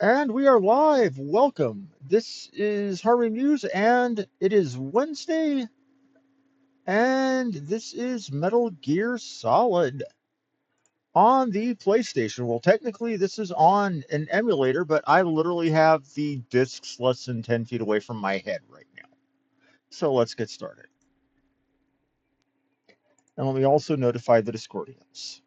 And we are live. Welcome. This is Harvey Muse, and it is Wednesday, and this is Metal Gear Solid on the PlayStation. Well, technically, this is on an emulator, but I literally have the discs less than 10 feet away from my head right now. So let's get started. And let me also notify the Discordians.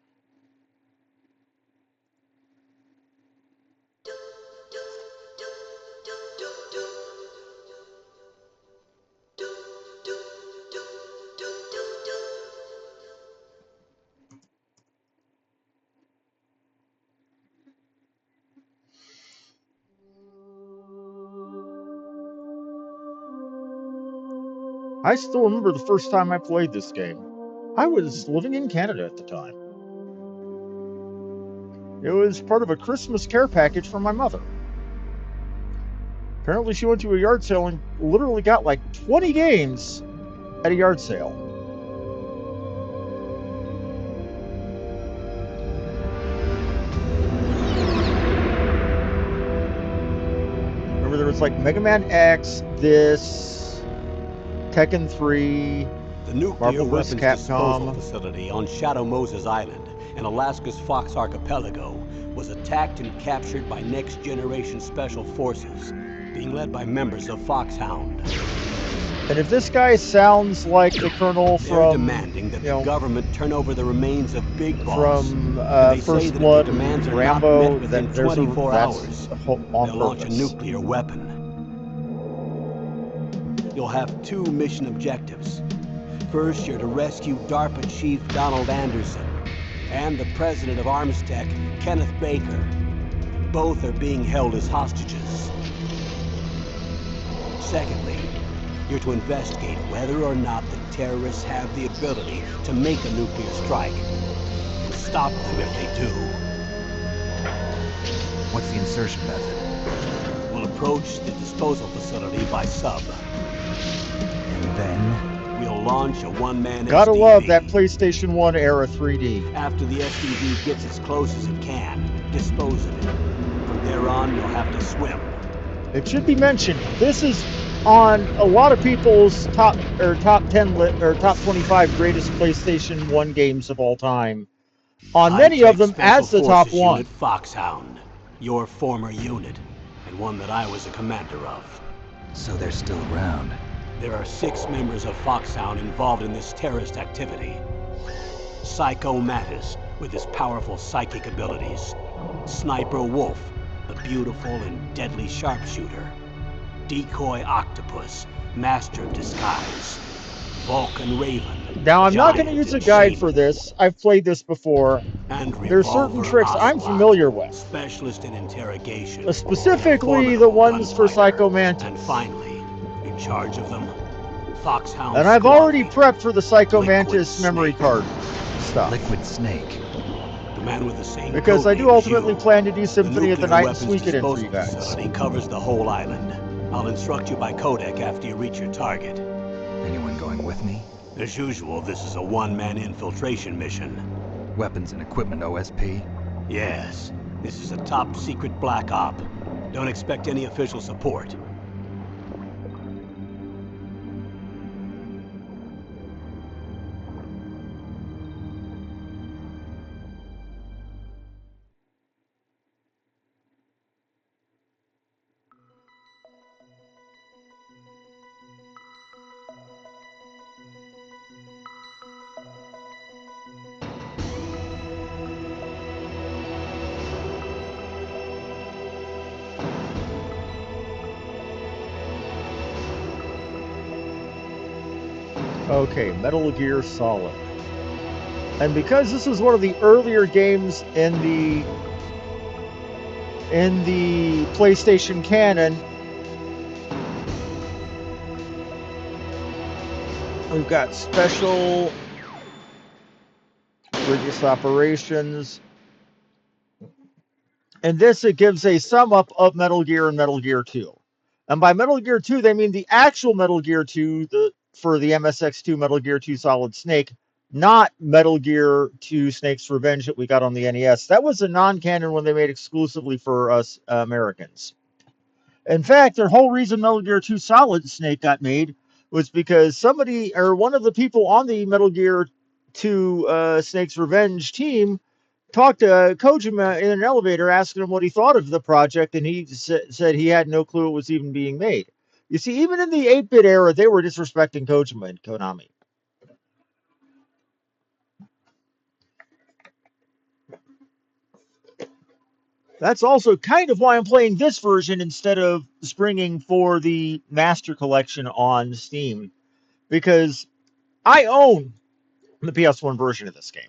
I still remember the first time I played this game. I was living in Canada at the time. It was part of a Christmas care package from my mother. Apparently she went to a yard sale and literally got like 20 games at a yard sale. Remember there was like Mega Man X, this, Tekken 3, the nuclear Marvel weapons vs. disposal Capcom facility on Shadow Moses Island in Alaska's Fox Archipelago was attacked and captured by next-generation special forces, being led by members of Foxhound. And if this guy sounds like the Colonel They're from, demanding that the government turn over the remains of Big Boss. From they First say that Blood, if the demands are Rambo, not met within 24 hours, that's they'll on launch a purpose. nuclear weapon. You'll have two mission objectives. First, you're to rescue DARPA Chief Donald Anderson and the president of Armstech, Kenneth Baker. Both are being held as hostages. Secondly, you're to investigate whether or not the terrorists have the ability to make a nuclear strike and stop them if they do. What's the insertion method? We'll approach the disposal facility by sub. And then? We'll launch a one-man SDV. Gotta love that PlayStation 1 era 3D. After the SDV gets as close as it can, dispose of it. From there on, you'll have to swim. It should be mentioned, this is on a lot of people's top 10 or top 25 greatest PlayStation 1 games of all time. On many of them as the top one. Unit Foxhound, your former unit, and one that I was a commander of. So they're still around. There are 6 members of Foxhound involved in this terrorist activity. Psycho Mattis, with his powerful psychic abilities. Sniper Wolf, the beautiful and deadly sharpshooter. Decoy Octopus, master of disguise. Vulcan Raven. Now, I'm not going to use a guide for this. I've played this before. And there's certain tricks I'm familiar with. Specialist in interrogation. Specifically the ones for Psycho Mantis. And finally, in charge of them, Foxhound. And I've already prepped for the Psycho Mantis memory card stuff. Liquid Snake. The man with the same because I do ultimately plan to do Symphony of the Night and squeak it in for you guys. Facility covers the whole island. I'll instruct you by codec after you reach your target. Anyone going with me? As usual, this is a one-man infiltration mission. Weapons and equipment OSP? Yes. This is a top-secret black op. Don't expect any official support. Okay, Metal Gear Solid. And because this is one of the earlier games in the PlayStation canon, we've got special, rigorous operations, and this it gives a sum up of Metal Gear and Metal Gear 2. And by Metal Gear 2, they mean the actual Metal Gear 2, for the MSX2 Metal Gear 2 Solid Snake, not Metal Gear 2 Snake's Revenge that we got on the NES. That was a non-canon one they made exclusively for us Americans. In fact, their whole reason Metal Gear 2 Solid Snake got made was because somebody or one of the people on the Metal Gear 2 Snake's Revenge team talked to Kojima in an elevator asking him what he thought of the project, and he said he had no clue it was even being made. You see, even in the 8-bit era, they were disrespecting Kojima and Konami. That's also kind of why I'm playing this version instead of springing for the Master Collection on Steam, because I own the PS1 version of this game.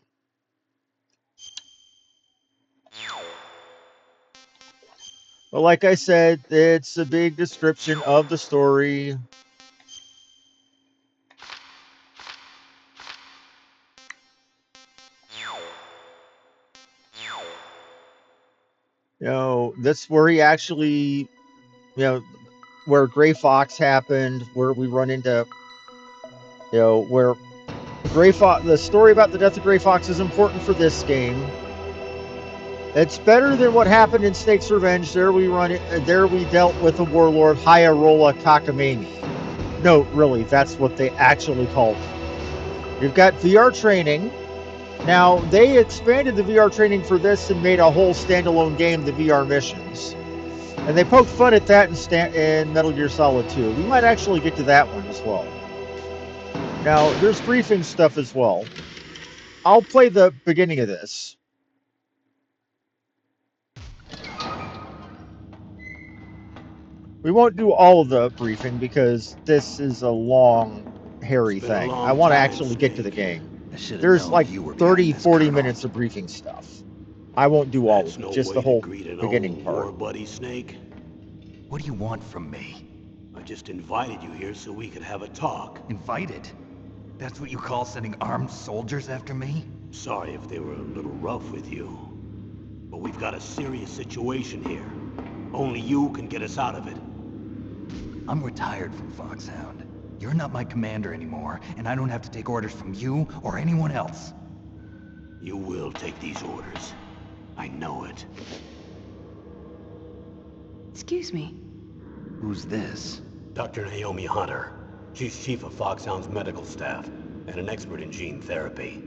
But like I said, it's a big description of the story. That's where he actually, where Gray Fox happened, where we run into, where Gray Fox, the story about the death of Gray Fox is important for this game. It's better than what happened in Snake's Revenge. There we dealt with the warlord Hayarola Kakamami. No, really, that's what they actually called it. You've got VR training. Now, they expanded the VR training for this and made a whole standalone game, the VR missions. And they poked fun at that in Metal Gear Solid 2. We might actually get to that one as well. Now, there's briefing stuff as well. I'll play the beginning of this. We won't do all of the briefing because this is a long, hairy thing. I want to actually get to the game. There's like 30, 40 minutes of briefing stuff. I won't do all of it, just the whole beginning part. War buddy, Snake. What do you want from me? I just invited you here so we could have a talk. Invited? That's what you call sending armed soldiers after me? Sorry if they were a little rough with you. But we've got a serious situation here. Only you can get us out of it. I'm retired from Foxhound. You're not my commander anymore, and I don't have to take orders from you or anyone else. You will take these orders. I know it. Excuse me. Who's this? Dr. Naomi Hunter. She's chief of Foxhound's medical staff, and an expert in gene therapy.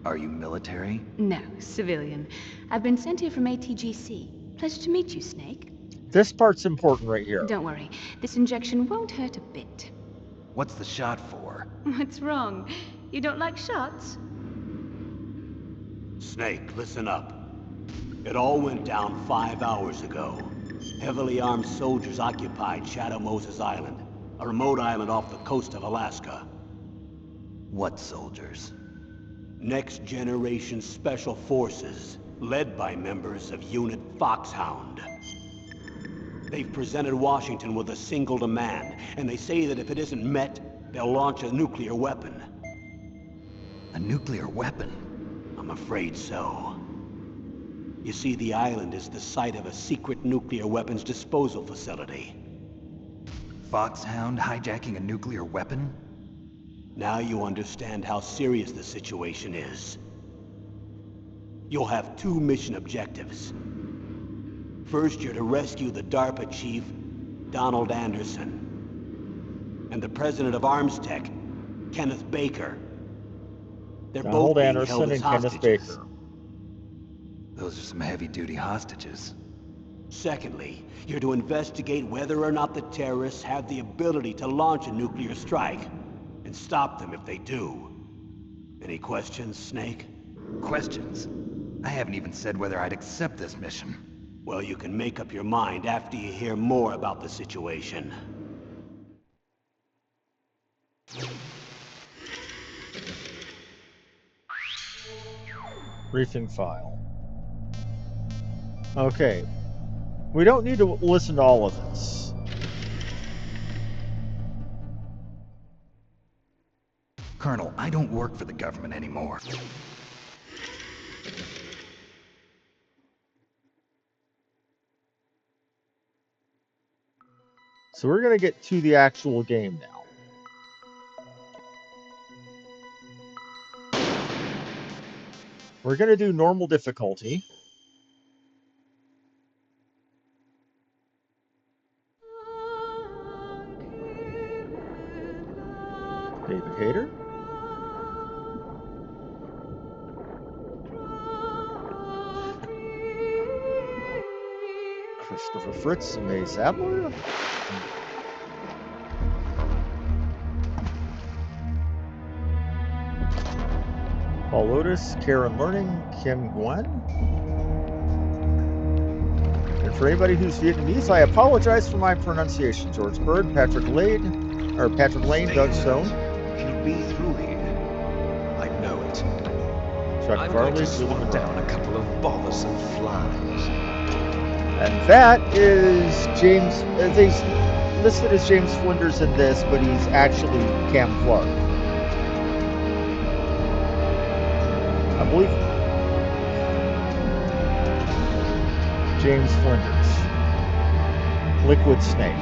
Are you military? No, civilian. I've been sent here from ATGC. Pleasure to meet you, Snake. This part's important right here. Don't worry. This injection won't hurt a bit. What's the shot for? What's wrong? You don't like shots? Snake, listen up. It all went down 5 hours ago. Heavily armed soldiers occupied Shadow Moses Island, a remote island off the coast of Alaska. What soldiers? Next Generation Special Forces, led by members of Unit Foxhound. They've presented Washington with a single demand, and they say that if it isn't met, they'll launch a nuclear weapon. A nuclear weapon? I'm afraid so. You see, the island is the site of a secret nuclear weapons disposal facility. Foxhound hijacking a nuclear weapon? Now you understand how serious the situation is. You'll have 2 mission objectives. First, you're to rescue the DARPA chief, Donald Anderson, and the president of Arms Tech, Kenneth Baker. They're Donald both being Anderson held as and Kenneth hostages. Baker. Those are some heavy-duty hostages. Secondly, you're to investigate whether or not the terrorists have the ability to launch a nuclear strike, and stop them if they do. Any questions, Snake? Questions? I haven't even said whether I'd accept this mission. Well, you can make up your mind after you hear more about the situation. Briefing file. Okay. We don't need to listen to all of this. Colonel, I don't work for the government anymore. So we're going to get to the actual game now. We're going to do normal difficulty. David Hayter. Christopher Fritz and May Sadler. Paul Lotus, Karen Learning, Kim Nguyen. And for anybody who's Vietnamese, I apologize for my pronunciation. George Bird, Patrick Lane, Doug Stone. He'll be through here. I know it. Chuck I'm Farley, going to Julie swat Monroe. down a couple of bothersome flies. And that is James. They listed as James Flinders in this, but he's actually Cam Clark. I believe James Flinders. Liquid Snake.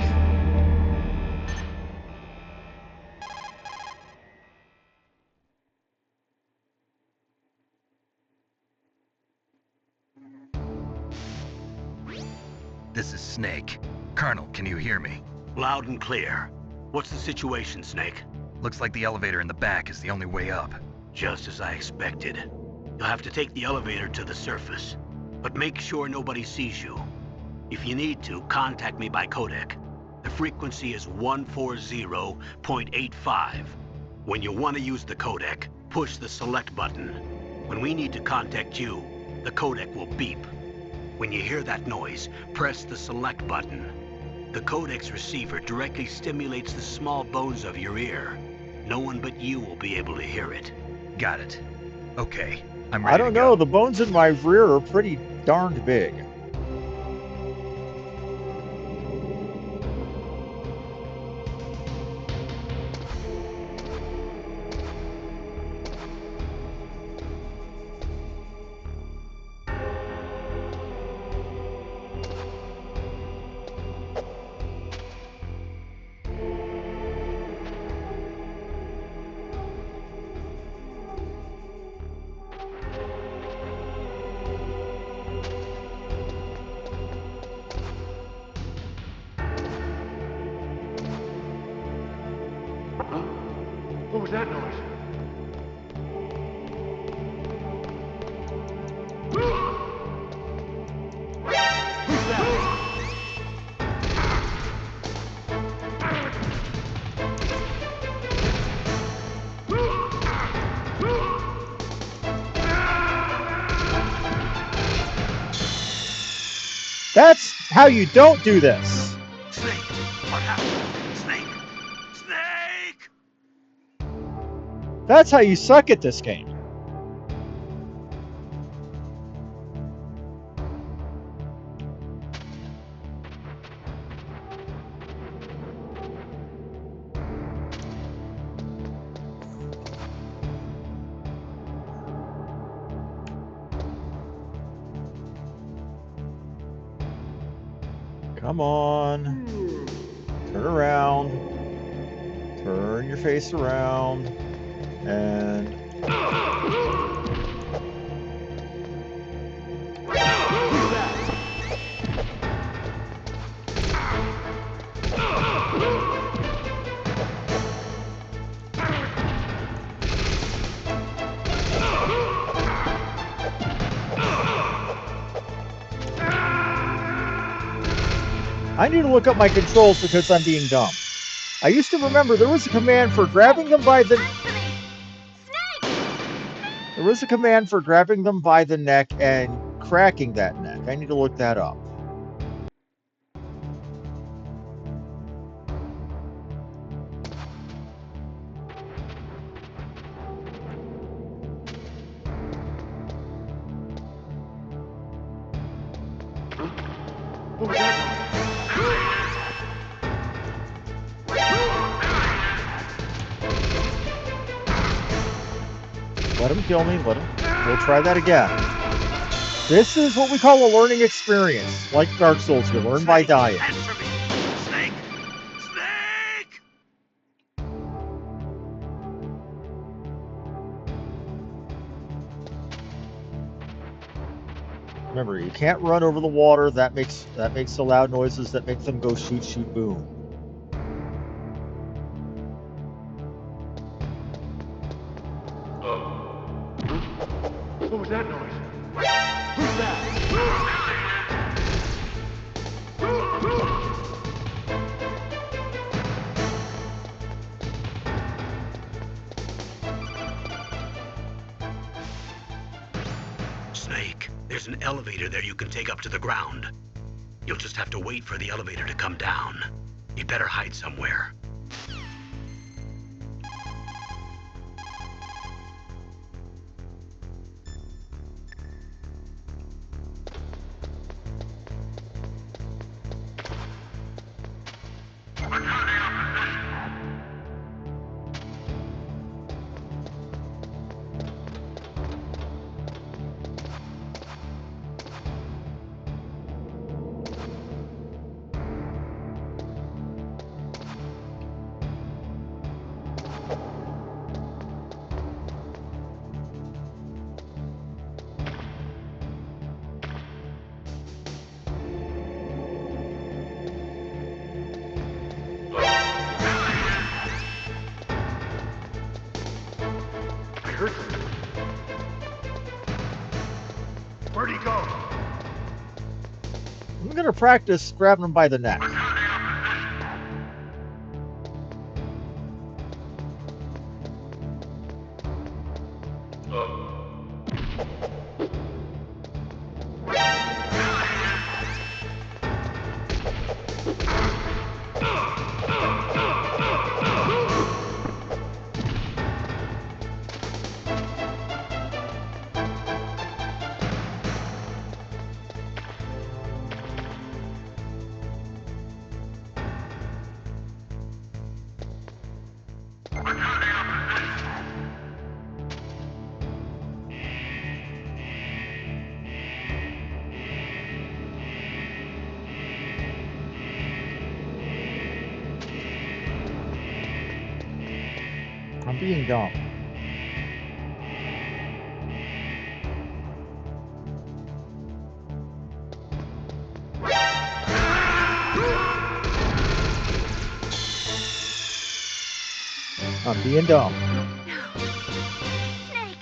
This is Snake. Colonel, can you hear me? Loud and clear. What's the situation, Snake? Looks like the elevator in the back is the only way up. Just as I expected. You'll have to take the elevator to the surface. But make sure nobody sees you. If you need to, contact me by codec. The frequency is 140.85. When you want to use the codec, push the select button. When we need to contact you, the codec will beep. When you hear that noise, press the select button. The codec's receiver directly stimulates the small bones of your ear. No one but you will be able to hear it. Got it. Okay, I'm ready I don't to know, go. the bones in my rear are pretty darned big. What was that noise? Who's that? That's how you don't do this. Snake! What happened? Snake! Snake! That's how you suck at this game. Come on. Turn around. Turn your face around. And Who's that? I need to look up my controls because I'm being dumb. I used to remember there was a command for grabbing them by the... There was a command for grabbing them by the neck and cracking that neck. I need to look that up. What was that Let him kill me. Let him. We'll try that again. This is what we call a learning experience. Like Dark Souls, you learn by dying. Answer me! Snake! Snake! Remember, you can't run over the water. That makes the loud noises that make them go shoot, shoot, boom. What was that noise? Who's that? Snake, there's an elevator there you can take up to the ground. You'll just have to wait for the elevator to come down. You'd better hide somewhere. I heard something. Where'd he go? I'm gonna practice grabbing them by the neck. I'm being dumb. I'm being dumb. Snake!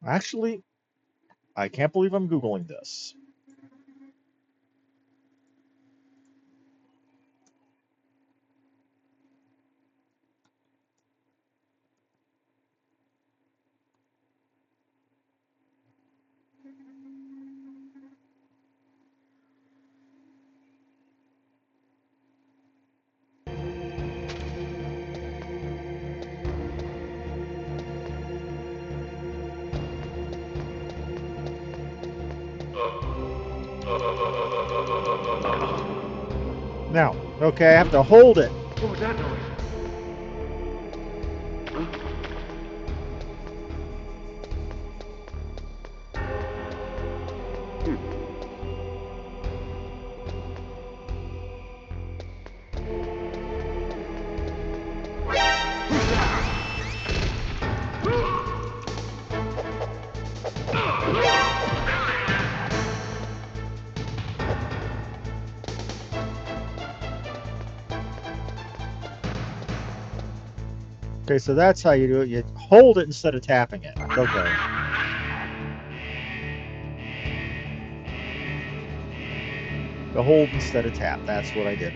Actually, I can't believe I'm Googling this. Now, okay, I have to hold it. What was that noise? Okay, so that's how you do it. You hold it instead of tapping it. Okay. The hold instead of tap. That's what I did.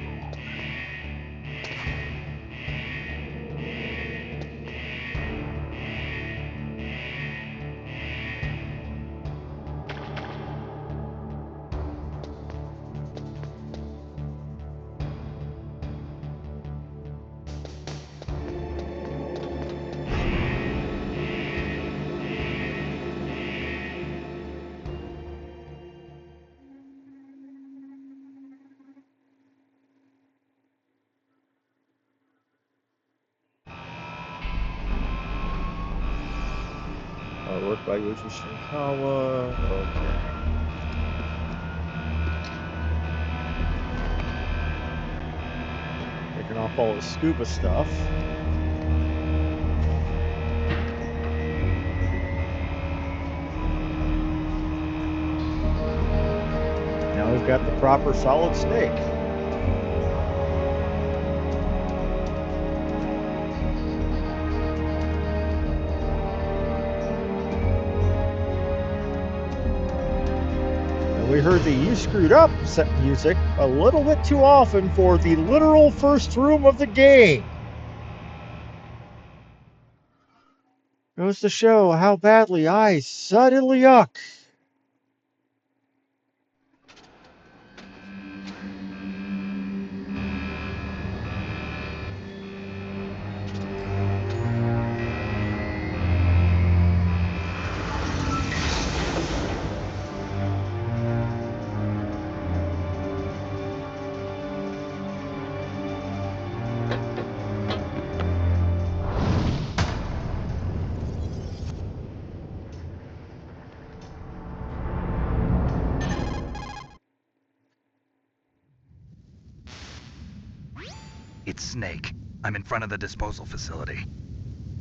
by Yoshi Shinkawa. Okay. Taking off all the scuba stuff. Now we've got the proper solid snake. And we heard the "You Screwed Up" set music a little bit too often for the literal first room of the game. Goes to show how badly I suddenly yuck. It's Snake. I'm in front of the disposal facility.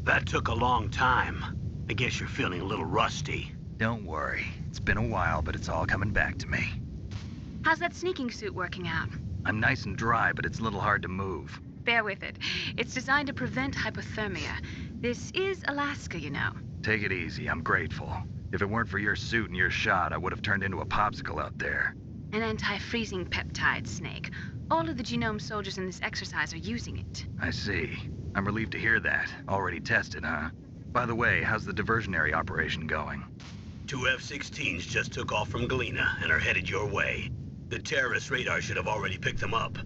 That took a long time. I guess you're feeling a little rusty. Don't worry. It's been a while, but it's all coming back to me. How's that sneaking suit working out? I'm nice and dry, but it's a little hard to move. Bear with it. It's designed to prevent hypothermia. This is Alaska, you know. Take it easy. I'm grateful. If it weren't for your suit and your shot, I would have turned into a popsicle out there. An anti-freezing peptide, Snake. All of the genome soldiers in this exercise are using it. I see. I'm relieved to hear that. Already tested, huh? By the way, how's the diversionary operation going? 2 F-16s just took off from Galena and are headed your way. The terrorist radar should have already picked them up.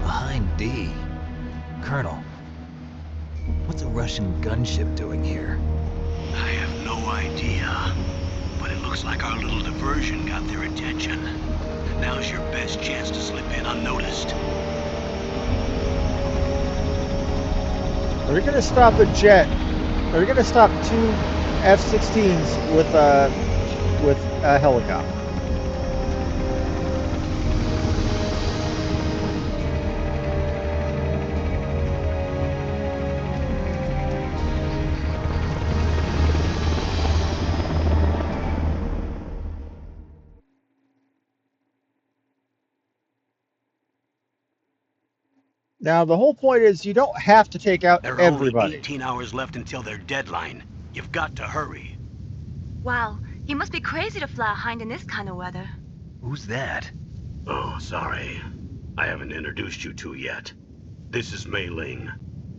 Behind D. Colonel, what's a Russian gunship doing here? I have no idea, but it looks like our little diversion got their attention. Now's your best chance to slip in unnoticed. They're going to stop a jet. They're going to stop 2 F-16s with a helicopter. Now, the whole point is you don't have to take out There are everybody. only 18 hours left until their deadline. You've got to hurry. Wow, he must be crazy to fly a hind in this kind of weather. Who's that? Oh, sorry. I haven't introduced you to yet. This is Mei Ling.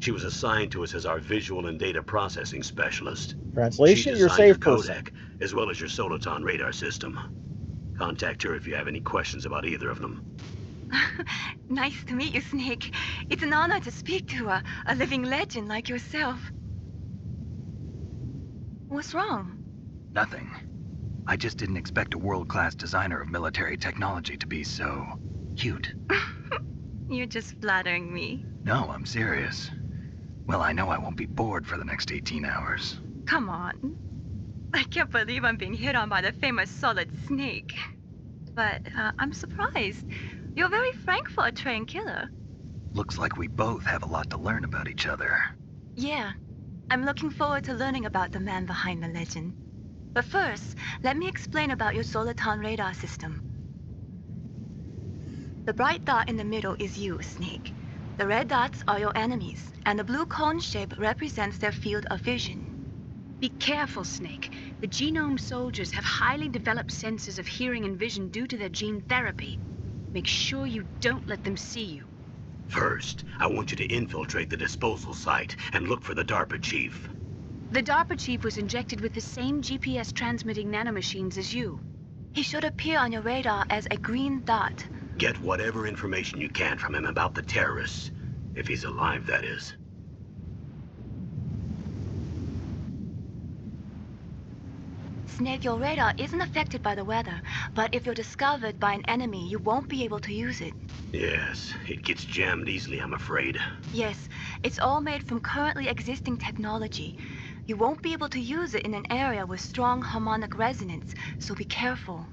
She was assigned to us as our visual and data processing specialist. Translation, She you're designed your safe person. codec, as well as your Soliton radar system. Contact her if you have any questions about either of them. Nice to meet you, Snake. It's an honor to speak to a living legend like yourself. What's wrong? Nothing. I just didn't expect a world-class designer of military technology to be so cute. You're just flattering me. No, I'm serious. Well, I know I won't be bored for the next 18 hours. Come on. I can't believe I'm being hit on by the famous Solid Snake. But I'm surprised. You're very frank for a trained killer. Looks like we both have a lot to learn about each other. Yeah. I'm looking forward to learning about the man behind the legend. But first, let me explain about your Soliton radar system. The bright dot in the middle is you, Snake. The red dots are your enemies, and the blue cone shape represents their field of vision. Be careful, Snake. The genome soldiers have highly developed senses of hearing and vision due to their gene therapy. Make sure you don't let them see you. First, I want you to infiltrate the disposal site and look for the DARPA chief. The DARPA chief was injected with the same GPS transmitting nanomachines as you. He should appear on your radar as a green dot. Get whatever information you can from him about the terrorists. If he's alive, that is. Snake, your radar isn't affected by the weather, but if you're discovered by an enemy, you won't be able to use it. Yes, it gets jammed easily, I'm afraid. Yes, it's all made from currently existing technology. You won't be able to use it in an area with strong harmonic resonance, so be careful.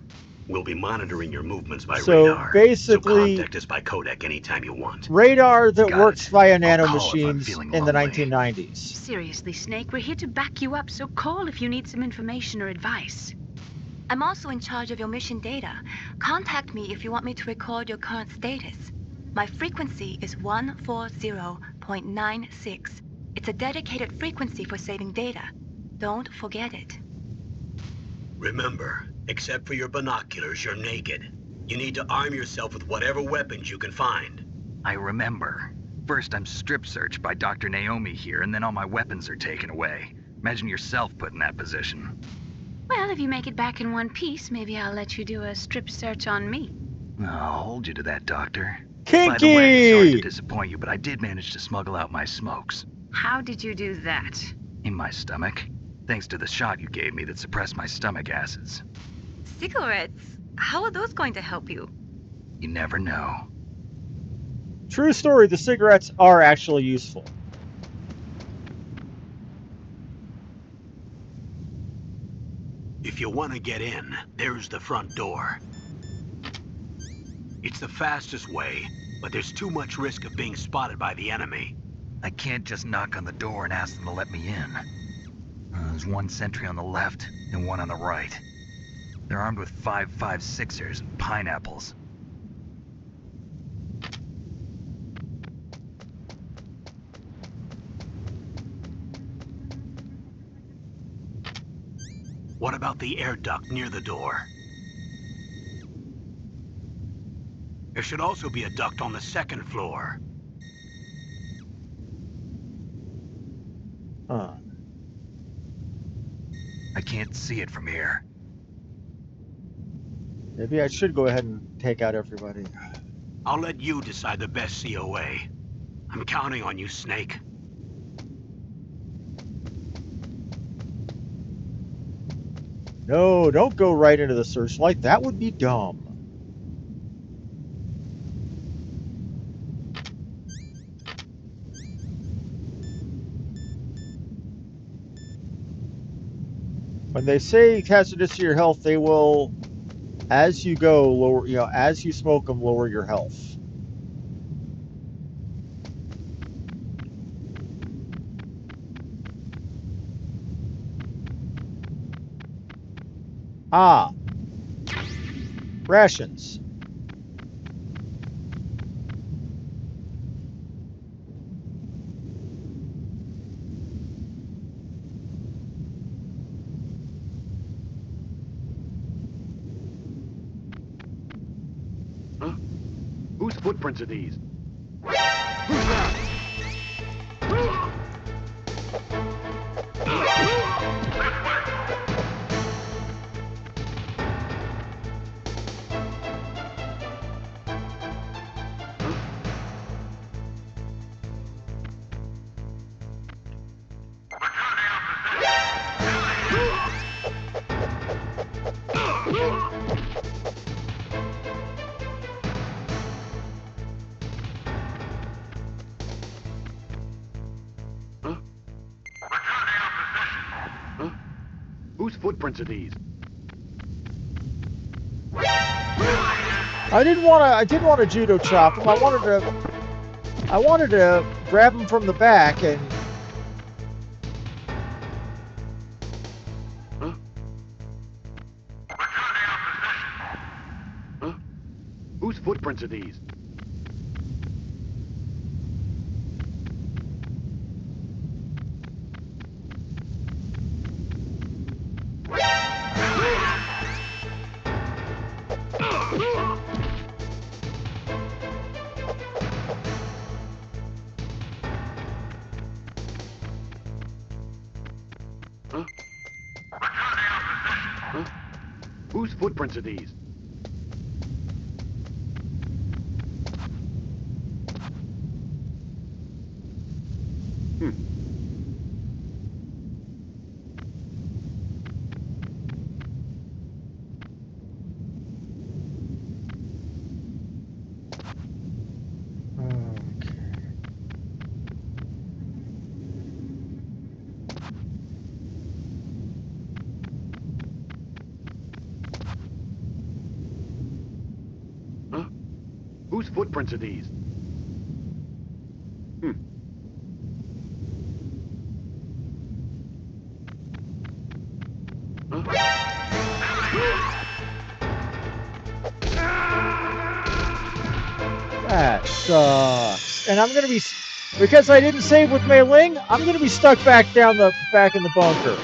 We'll be monitoring your movements by So radar. So basically, contact us by codec anytime you want. radar that Got works it. via I'll call if I'm nanomachines feeling in the lonely. 1990s. Seriously, Snake, we're here to back you up, so call if you need some information or advice. I'm also in charge of your mission data. Contact me if you want me to record your current status. My frequency is 140.96. It's a dedicated frequency for saving data. Don't forget it. Remember, except for your binoculars, you're naked. You need to arm yourself with whatever weapons you can find. I remember. First I'm strip searched by Dr. Naomi here, and then all my weapons are taken away. Imagine yourself put in that position. Well, if you make it back in one piece, maybe I'll let you do a strip search on me. I'll hold you to that, Doctor. By the way, sorry to Kinky! disappoint you, but I did manage to smuggle out my smokes. How did you do that? In my stomach. Thanks to the shot you gave me that suppressed my stomach acids. Cigarettes? How are those going to help you? You never know. True story, the cigarettes are actually useful. If you want to get in, there's the front door. It's the fastest way, but there's too much risk of being spotted by the enemy. I can't just knock on the door and ask them to let me in. There's one sentry on the left and one on the right. They're armed with 5.56ers and pineapples. What about the air duct near the door? There should also be a duct on the second floor. Huh. I can't see it from here. Maybe I should go ahead and take out everybody. I'll let you decide the best COA. I'm counting on you, Snake. No, don't go right into the searchlight. That would be dumb. When they say hazardous to your health, they will, as you go, lower, as you smoke them, lower your health. Ah, rations. Huh? Whose footprints are these? Who's that? Huh? Huh? Whose footprints are these? I didn't want to judo chop him. I wanted to grab him from the back and. Huh? Huh? Whose footprints are these? Huh? Huh? Whose footprints are these? Whose footprints are these? That sucks. And I'm gonna be, because I didn't save with Mei Ling, I'm gonna be stuck back in the bunker.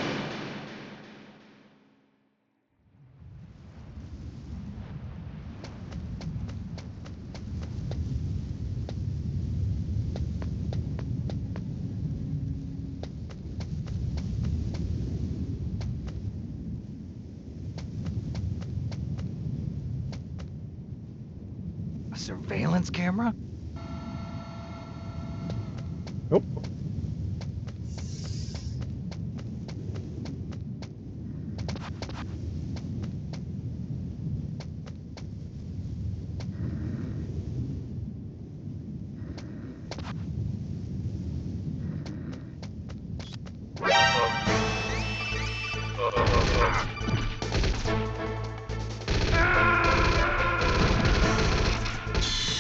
A surveillance camera? Nope.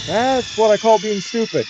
That's what I call being stupid.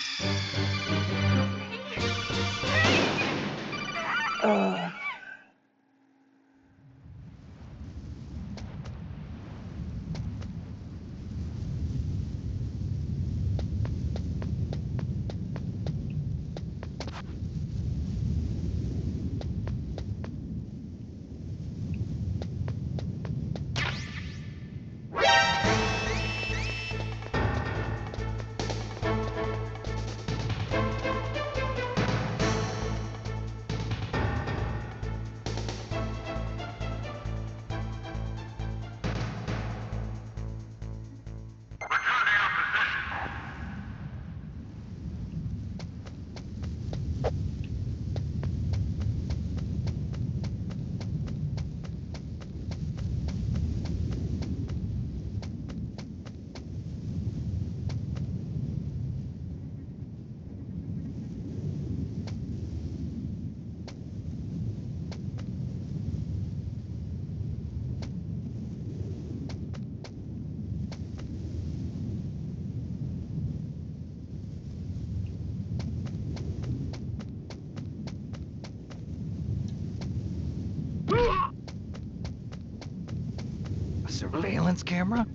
A surveillance camera?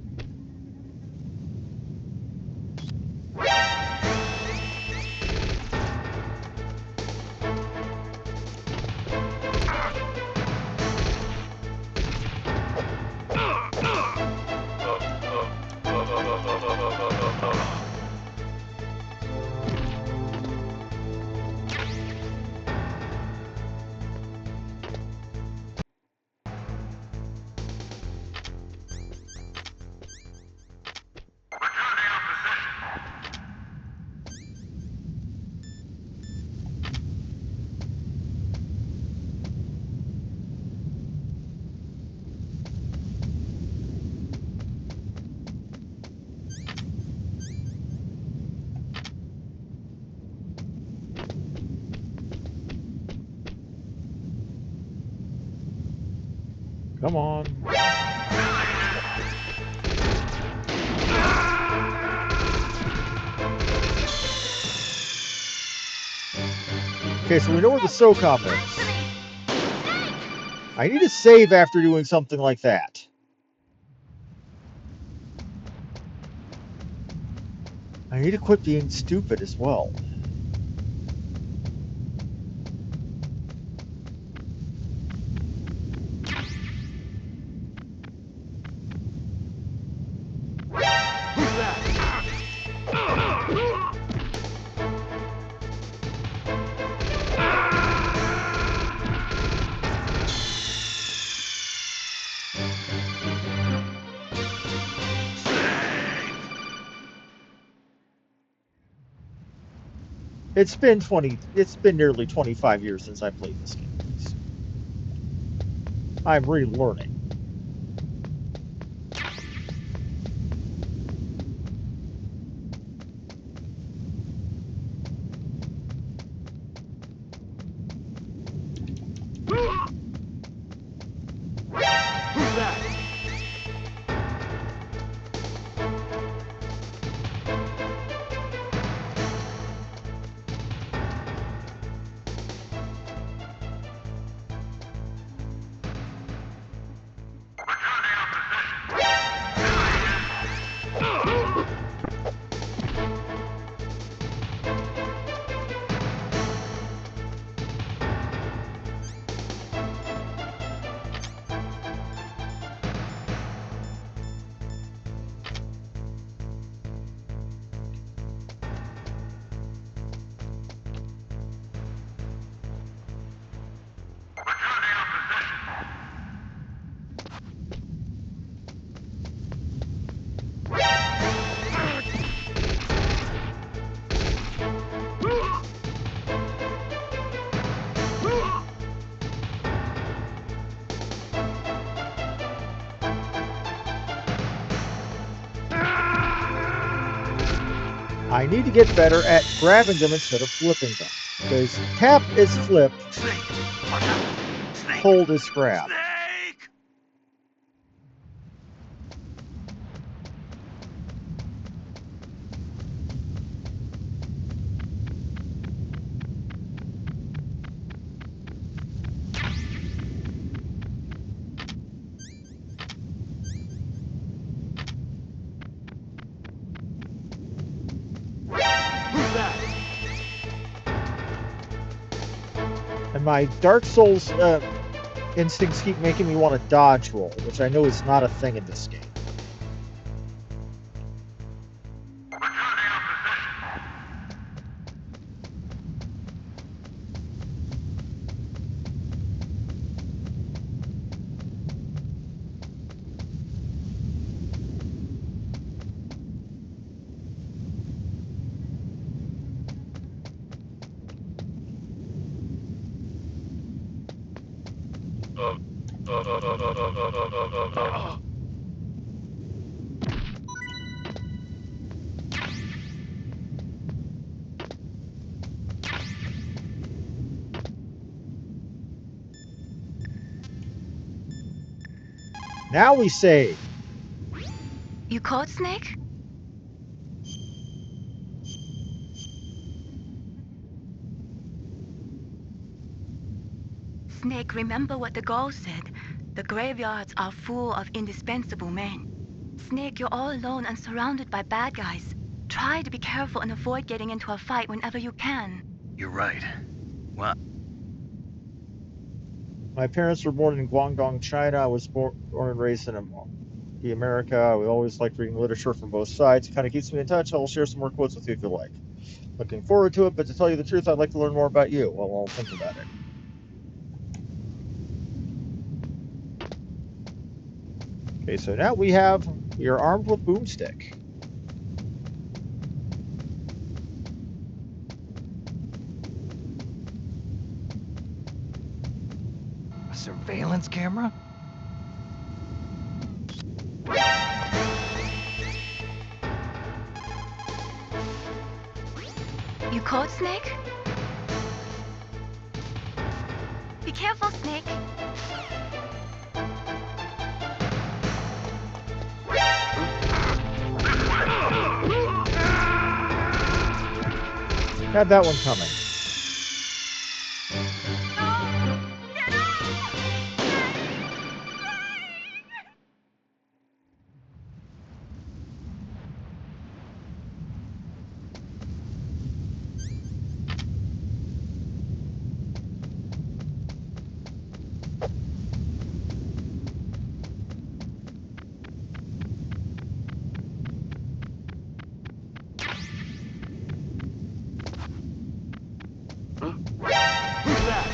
Come on. Okay, so we know where the SOCOM is. I need to save after doing something like that. I need to quit being stupid as well. It's been nearly 25 years since I played this game, guys. I'm relearning. I need to get better at grabbing them instead of flipping them. Because tap is flip, Snake! Watch out! Snake! hold is grab. Snake! Who's that? And my Dark Souls instincts keep making me want to dodge roll, which I know is not a thing in this game. Now we save. You caught Snake? Snake, remember what the Gaul said. The graveyards are full of indispensable men. Snake, you're all alone and surrounded by bad guys. Try to be careful and avoid getting into a fight whenever you can. You're right. Well, My parents were born in Guangdong, China. I was born and raised in America. We always liked reading literature from both sides. It kind of keeps me in touch. I will share some more quotes with you if you like. Looking forward to it, but to tell you the truth, I'd like to learn more about you. Well, I'll think about it. Okay, so now we are armed with boomstick. a surveillance camera? You caught Snake? Be careful, Snake. Had that one coming. Who's that?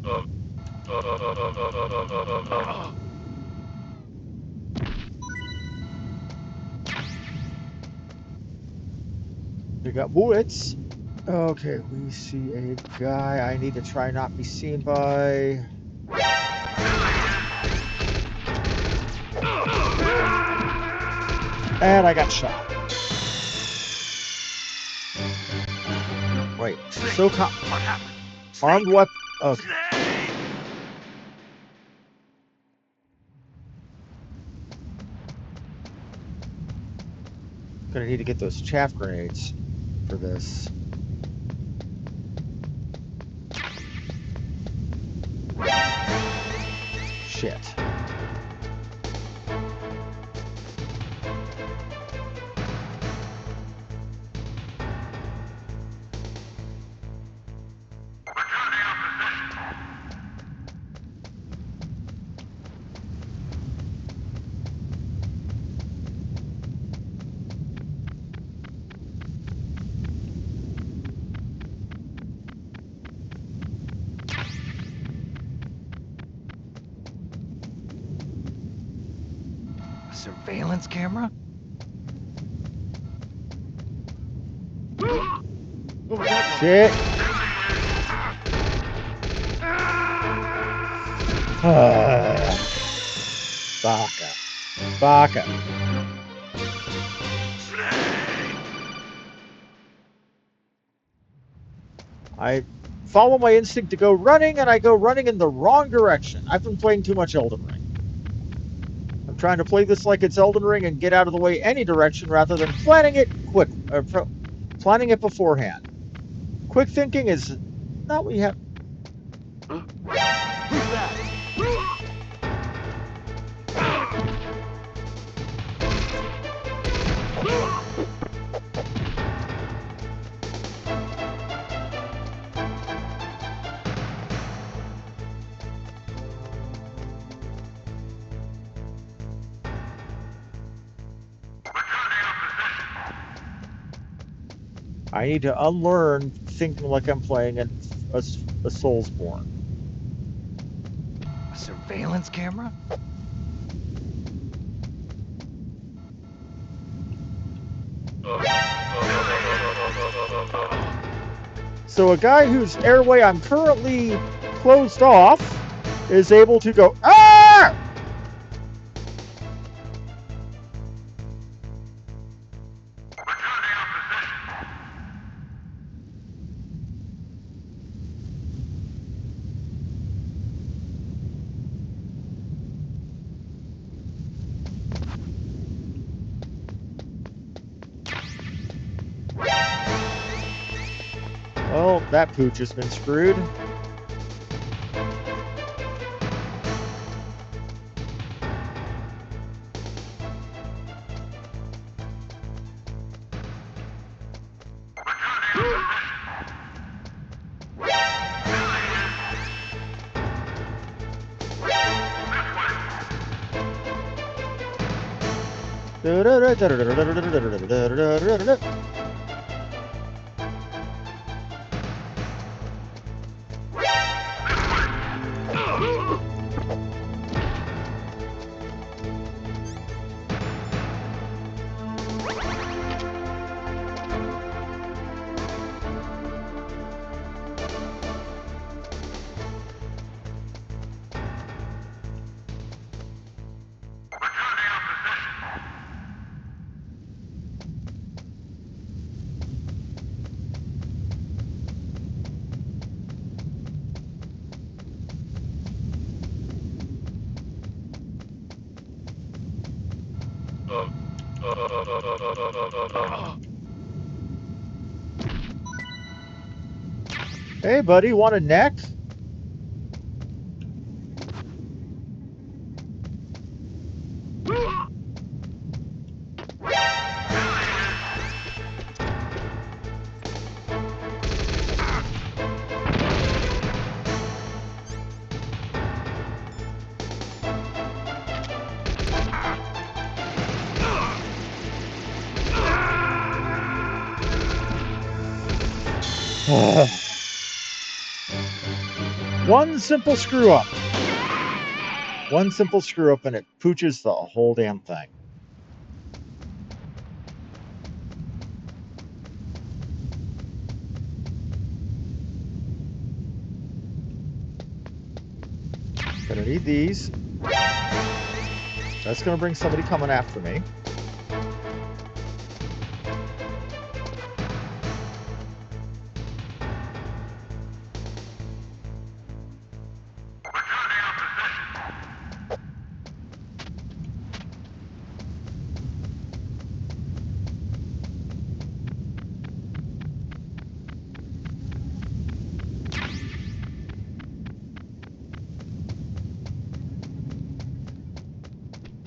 Huh? We got bullets. Okay, we see a guy I need to try not be seen by. And I got shot. Wait, so armed weapon. Okay. Gonna need to get those chaff grenades for this. Shit. A surveillance camera? Shit. Baka. Baka. I follow my instinct to go running, and I go running in the wrong direction. I've been playing too much Elden Ring. I'm trying to play this like it's Elden Ring and get out of the way any direction rather than planning it planning it beforehand. Quick thinking is not what you have. Huh? Who's that? I need to unlearn thinking like I'm playing a Soulsborne. A surveillance camera? So a guy whose airway I'm currently closed off is able to go, ah! Well, that pooch has been screwed. Hey, buddy, want a neck? One simple screw up. One simple screw up and it pooches the whole damn thing. Gonna need these. That's gonna bring somebody coming after me.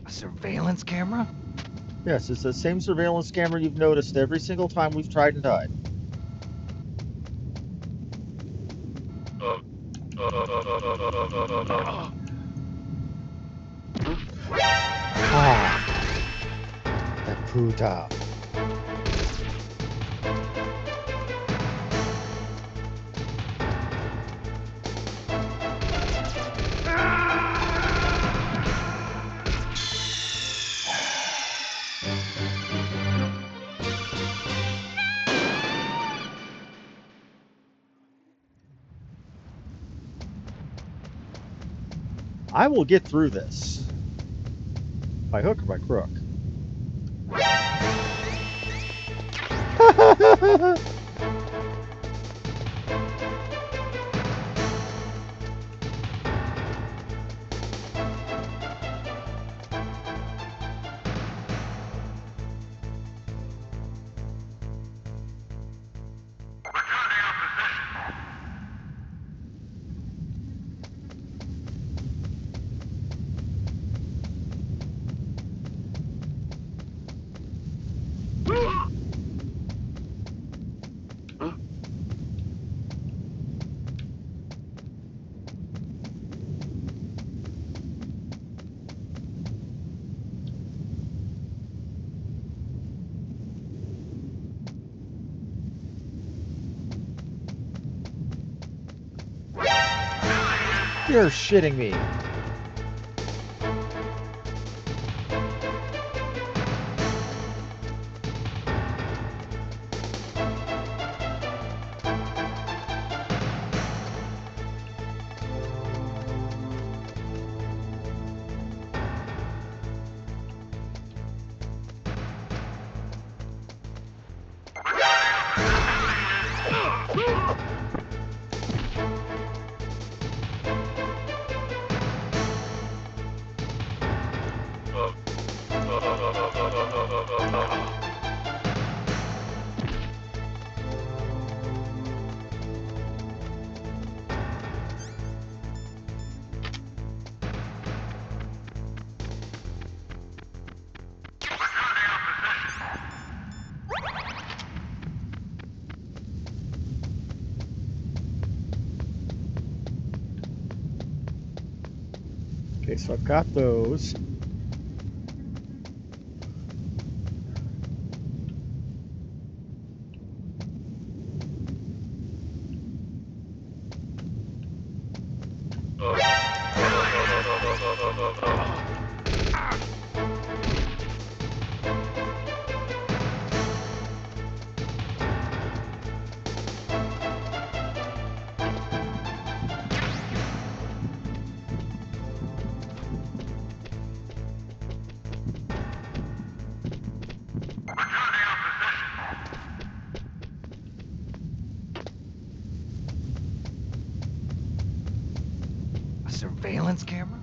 A surveillance camera? Yes, it's the same surveillance camera you've noticed every single time we've tried and died. Ah, that puta. I will get through this. By hook or by crook. You're shitting me. Okay, so I've got those. A surveillance camera?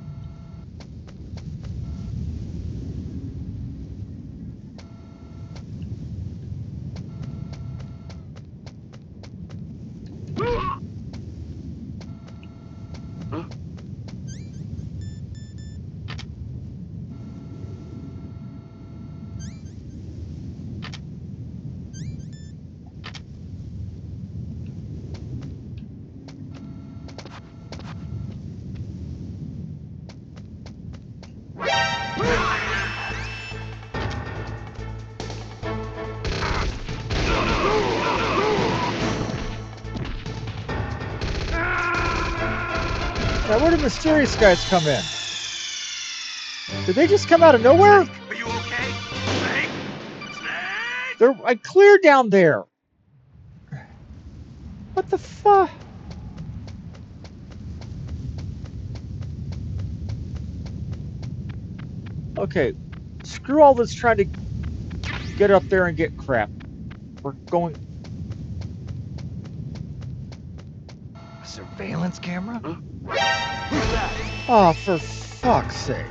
Now, where did mysterious guys come in? Did they just come out of nowhere? Snake, are you okay? Snake? Snake? I cleared down there. What the fuck? Okay, screw all this trying to get up there and get crap. We're going. A surveillance camera? Who's that? Oh, for fuck's sake.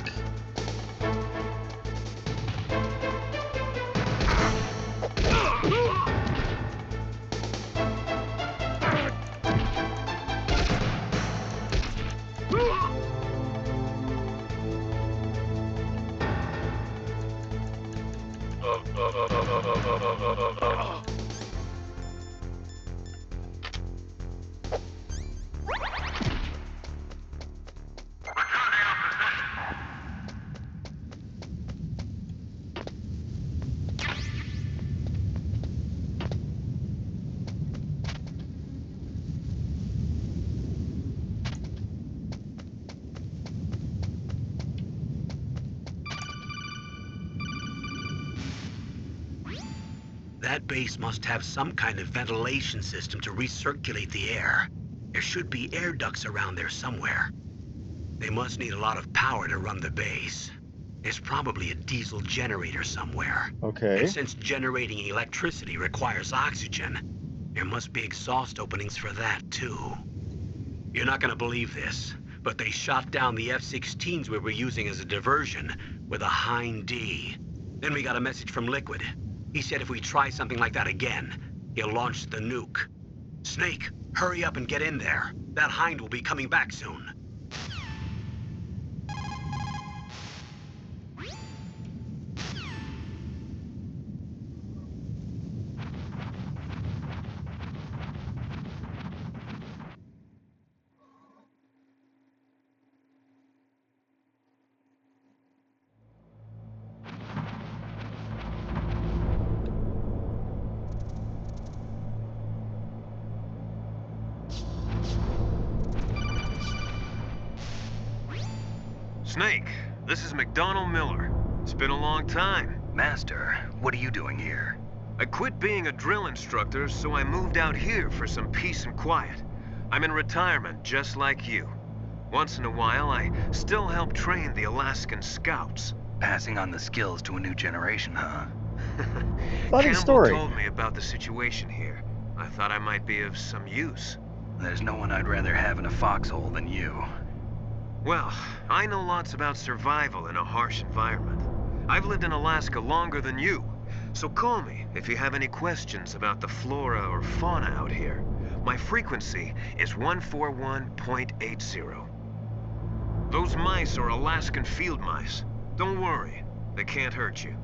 That base must have some kind of ventilation system to recirculate the air. There should be air ducts around there somewhere. They must need a lot of power to run the base. There's probably a diesel generator somewhere. Okay. And since generating electricity requires oxygen, there must be exhaust openings for that too. You're not gonna believe this, but they shot down the F-16s we were using as a diversion with a Hind D. Then we got a message from Liquid. He said if we try something like that again, he'll launch the nuke. Snake, hurry up and get in there. That Hind will be coming back soon. Snake, this is McDonald Miller. It's been a long time. Master, what are you doing here? I quit being a drill instructor, so I moved out here for some peace and quiet. I'm in retirement, just like you. Once in a while, I still help train the Alaskan Scouts. Passing on the skills to a new generation, huh? Funny Campbell story. told me about the situation here. I thought I might be of some use. There's no one I'd rather have in a foxhole than you. Well, I know lots about survival in a harsh environment. I've lived in Alaska longer than you, so call me if you have any questions about the flora or fauna out here. My frequency is 141.80. Those mice are Alaskan field mice. Don't worry, they can't hurt you.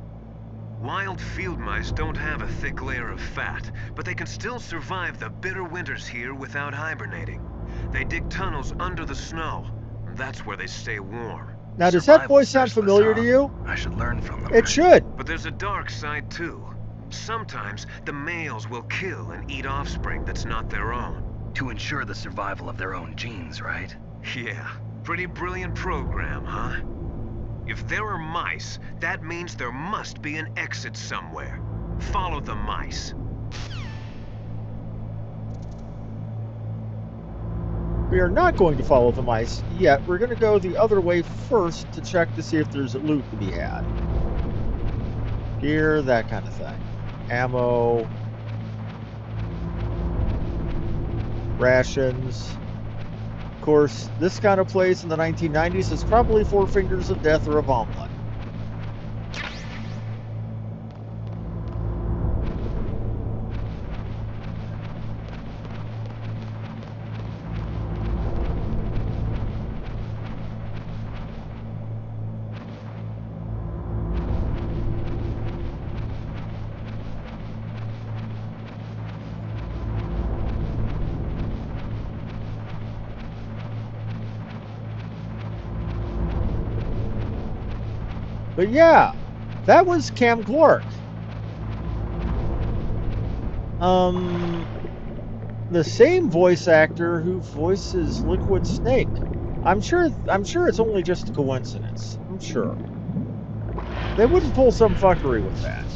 Wild field mice don't have a thick layer of fat, but they can still survive the bitter winters here without hibernating. They dig tunnels under the snow. That's where they stay warm. Now, does that Survival voice sound specialists, familiar to huh? you? I should learn from them. It should. But there's a dark side too. Sometimes the males will kill and eat offspring that's not their own. To ensure the survival of their own genes, right? Yeah, pretty brilliant program, huh? If there are mice, that means there must be an exit somewhere. Follow the mice. We are not going to follow the mice yet. We're going to go the other way first to check to see if there's loot to be had. Gear, that kind of thing. Ammo. Rations. Of course, this kind of place in the 1990s is probably 4 Fingers of Death or a omelet. But yeah, that was Cam Clark. The same voice actor who voices Liquid Snake. I'm sure it's only just a coincidence. I'm sure. They wouldn't pull some fuckery with that.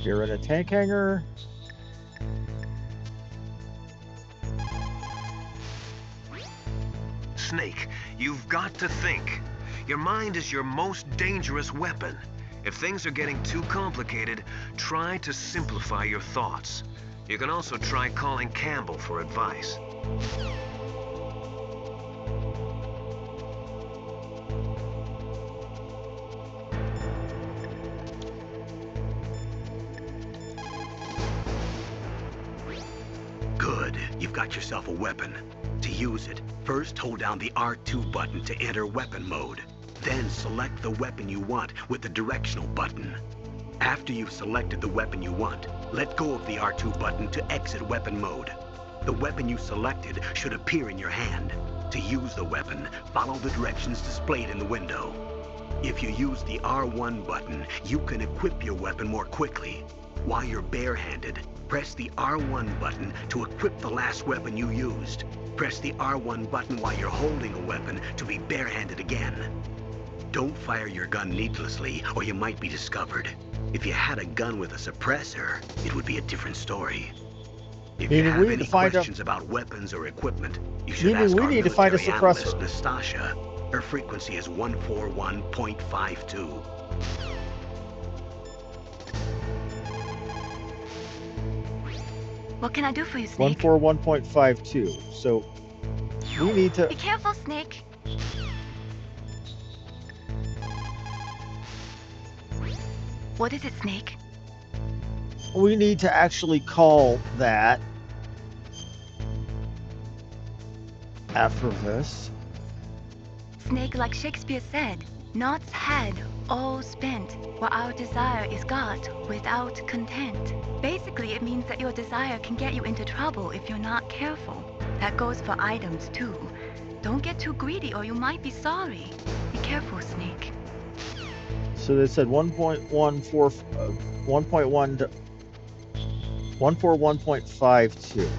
You're in a tank hangar. Snake, you've got to think. Your mind is your most dangerous weapon. If things are getting too complicated, try to simplify your thoughts. You can also try calling Campbell for advice. Good. You've got yourself a weapon. To use it, first hold down the R2 button to enter weapon mode. Then select the weapon you want with the directional button. After you've selected the weapon you want, Let go of the R2 button to exit weapon mode. The weapon you selected should appear in your hand. To use the weapon, follow the directions displayed in the window. If you use the R1 button, you can equip your weapon more quickly. While you're barehanded, press the R1 button to equip the last weapon you used. Press the R1 button while you're holding a weapon to be barehanded again. Don't fire your gun needlessly, or you might be discovered. If you had a gun with a suppressor, it would be a different story. If you have any questions about weapons or equipment, you should ask our military analyst, Nastasha. Her frequency is 141.52. What can I do for you, Snake? 141.52. So we need to... Be careful, Snake. What is it, Snake? We need to actually call that after this. Snake, like Shakespeare said, naught's had, all spent, where our desire is got without content. Basically, it means that your desire can get you into trouble if you're not careful. That goes for items, too. Don't get too greedy or you might be sorry. Be careful, Snake. So they said 141.52.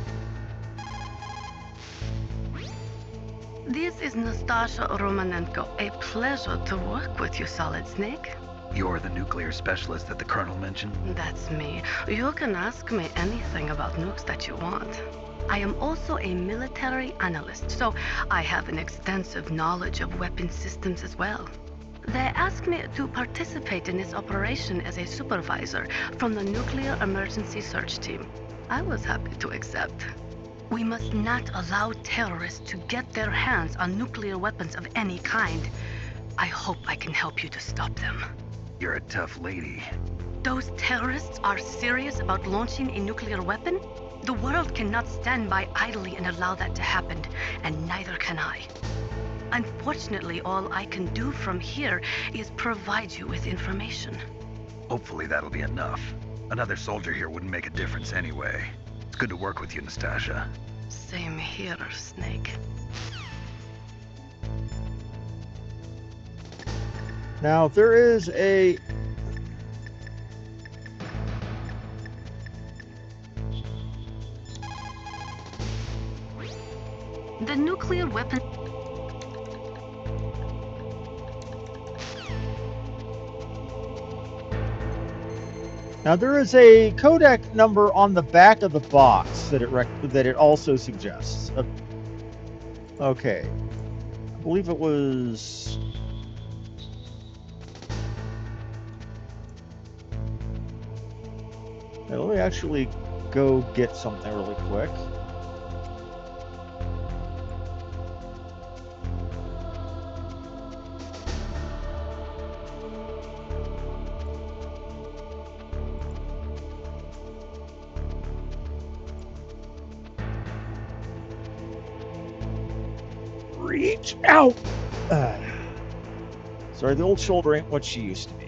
This is Nastasha Romanenko. A pleasure to work with you, Solid Snake. You're the nuclear specialist that the Colonel mentioned? That's me. You can ask me anything about nukes that you want. I am also a military analyst, so I have an extensive knowledge of weapon systems as well. They asked me to participate in this operation as a supervisor from the Nuclear Emergency Search Team. I was happy to accept. We must not allow terrorists to get their hands on nuclear weapons of any kind. I hope I can help you to stop them. You're a tough lady. Those terrorists are serious about launching a nuclear weapon? The world cannot stand by idly and allow that to happen, and neither can I. Unfortunately, all I can do from here is provide you with information. Hopefully that'll be enough. Another soldier here wouldn't make a difference anyway. It's good to work with you, Nastasha. Same here, Snake. Now, there is a... The nuclear weapon... Now, there is a codec number on the back of the box that it also suggests. Okay. I believe it was... Now, let me actually go get something really quick. Reach out! Sorry, the old shoulder ain't what she used to be.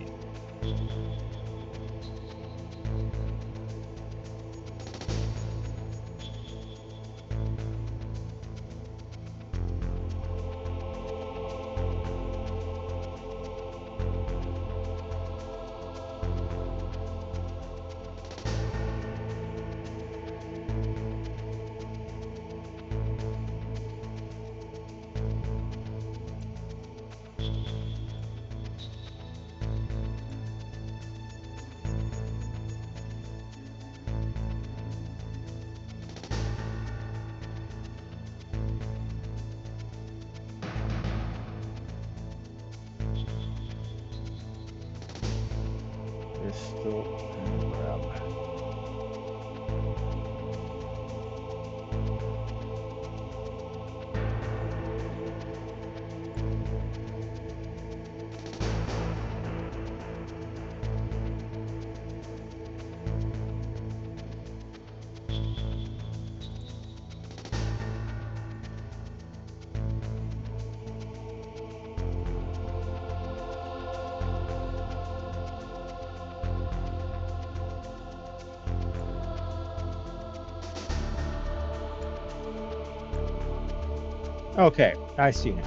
Okay, I see now.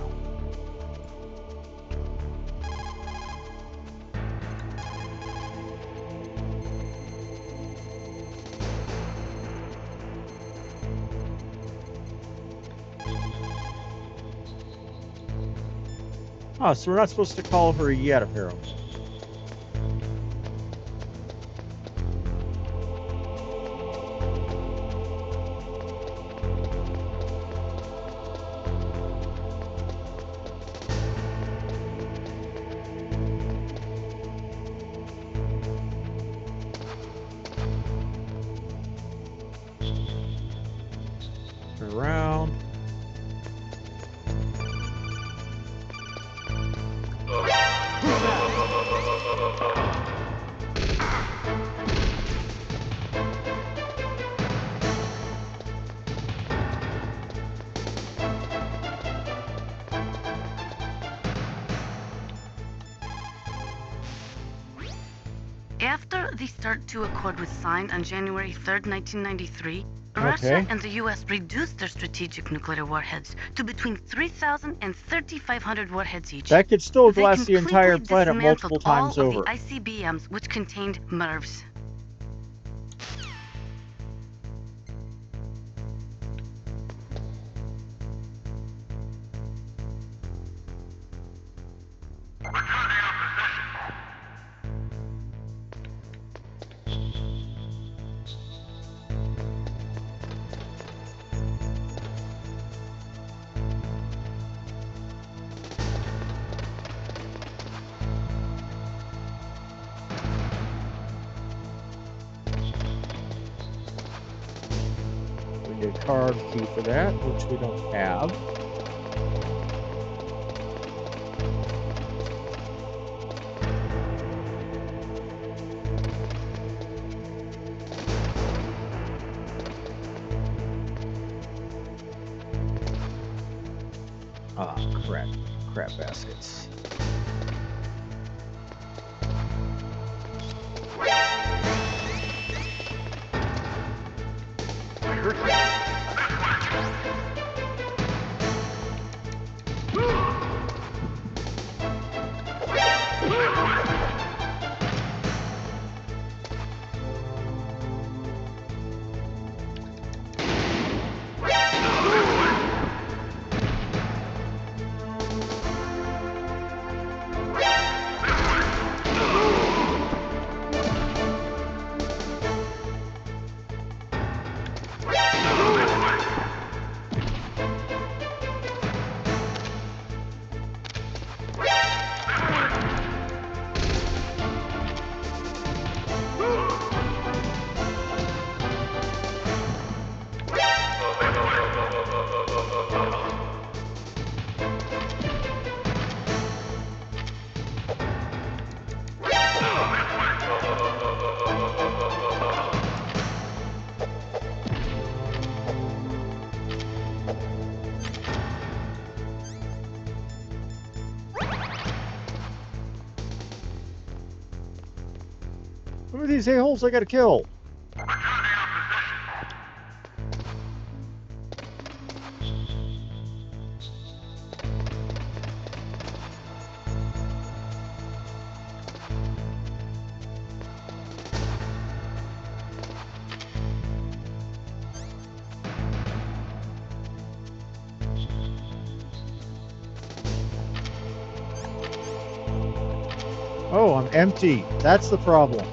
Oh, so we're not supposed to call her yet, apparently. Turn around. After the START II Accord was signed on January 3rd, 1993, Okay. Russia and the US reduced their strategic nuclear warheads to between 3,000 and 3,500 warheads each. That could still They blast the entire completely planet multiple dismantled all times of over. the ICBMs, which contained MIRVs. We need a card key for that, which we don't have. Ah, crap. Crap baskets. Who are these a-holes I gotta kill? Oh, I'm empty. That's the problem.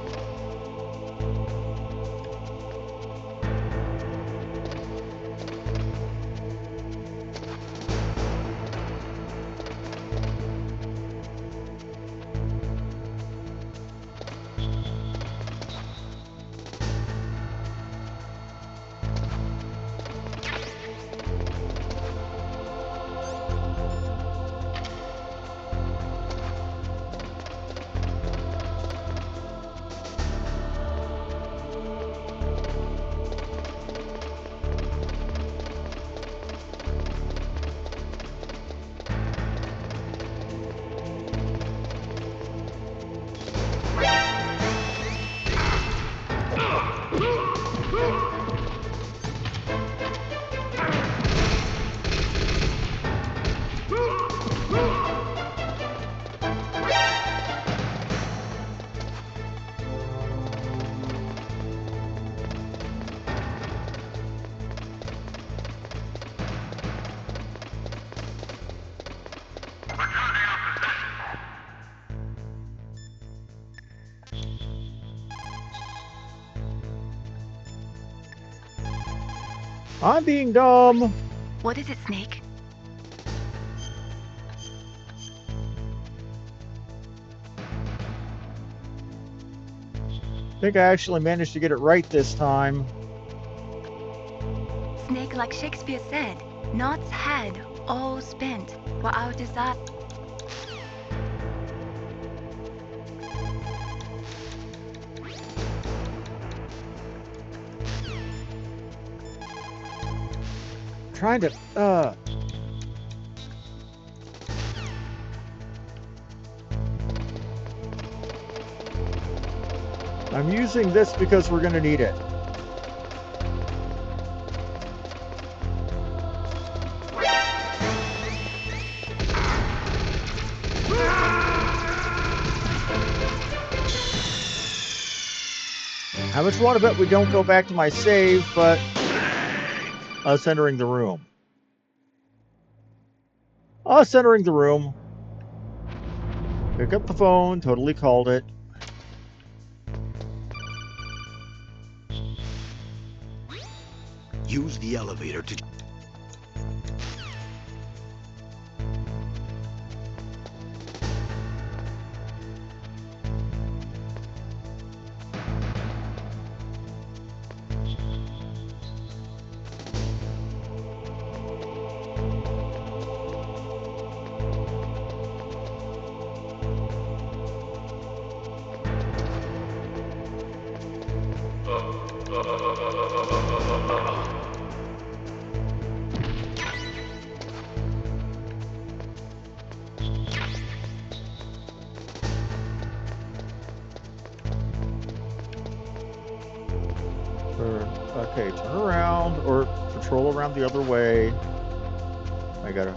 I'm being dumb. What is it, Snake? I think I actually managed to get it right this time. Snake, like Shakespeare said, knots had, all spent, were our desire. Trying to, I'm using this because we're going to need it. How much want to bet we don't go back to my save, but us entering the room. Us entering the room. Pick up the phone, totally called it. Use the elevator to... Okay, turn around or patrol around the other way. I gotta.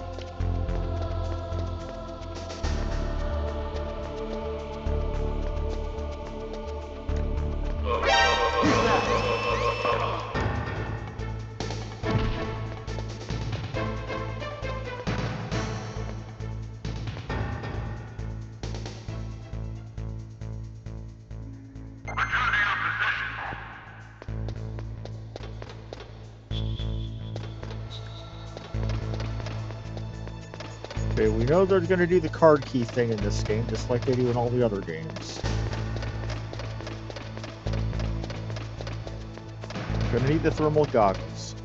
Okay, we know they're going to do the card key thing in this game, just like they do in all the other games. Gonna need the thermal goggles.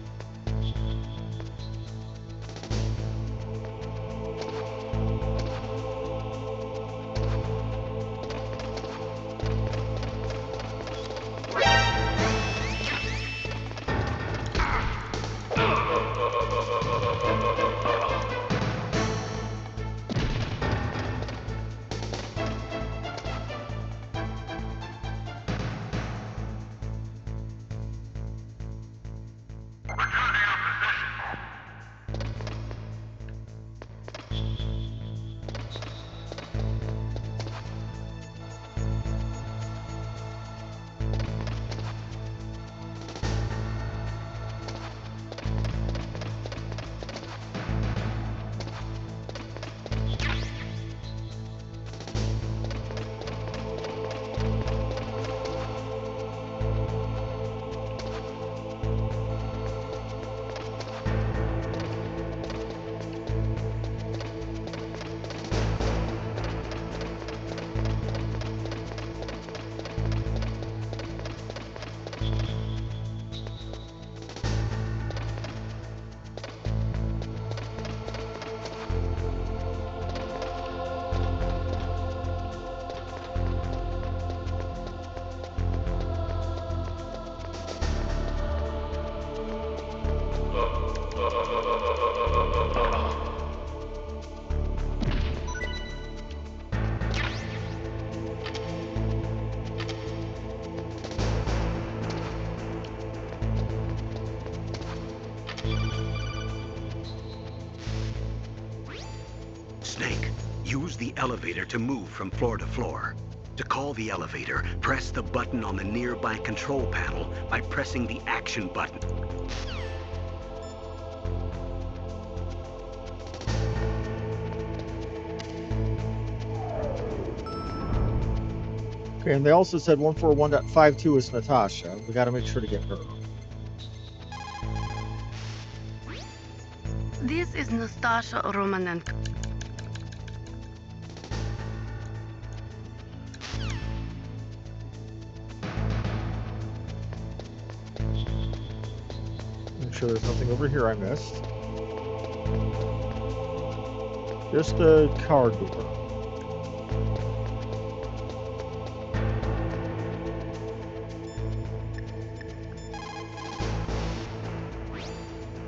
Snake, use the elevator to move from floor to floor. To call the elevator, press the button on the nearby control panel by pressing the action button. Okay, and they also said 141.52 is Natasha. We got to make sure to get her. This is Nastasha Romanenko. Make sure there's nothing over here I missed. Just a car door.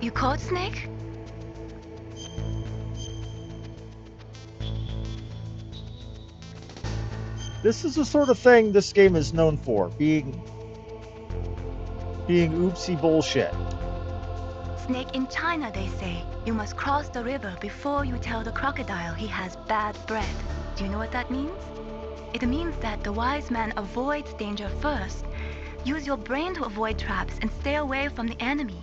You caught Snake? This is the sort of thing this game is known for, being oopsie bullshit. Snake in China, they say. You must cross the river before you tell the crocodile he has bad breath. Do you know what that means? It means that the wise man avoids danger first. Use your brain to avoid traps and stay away from the enemy.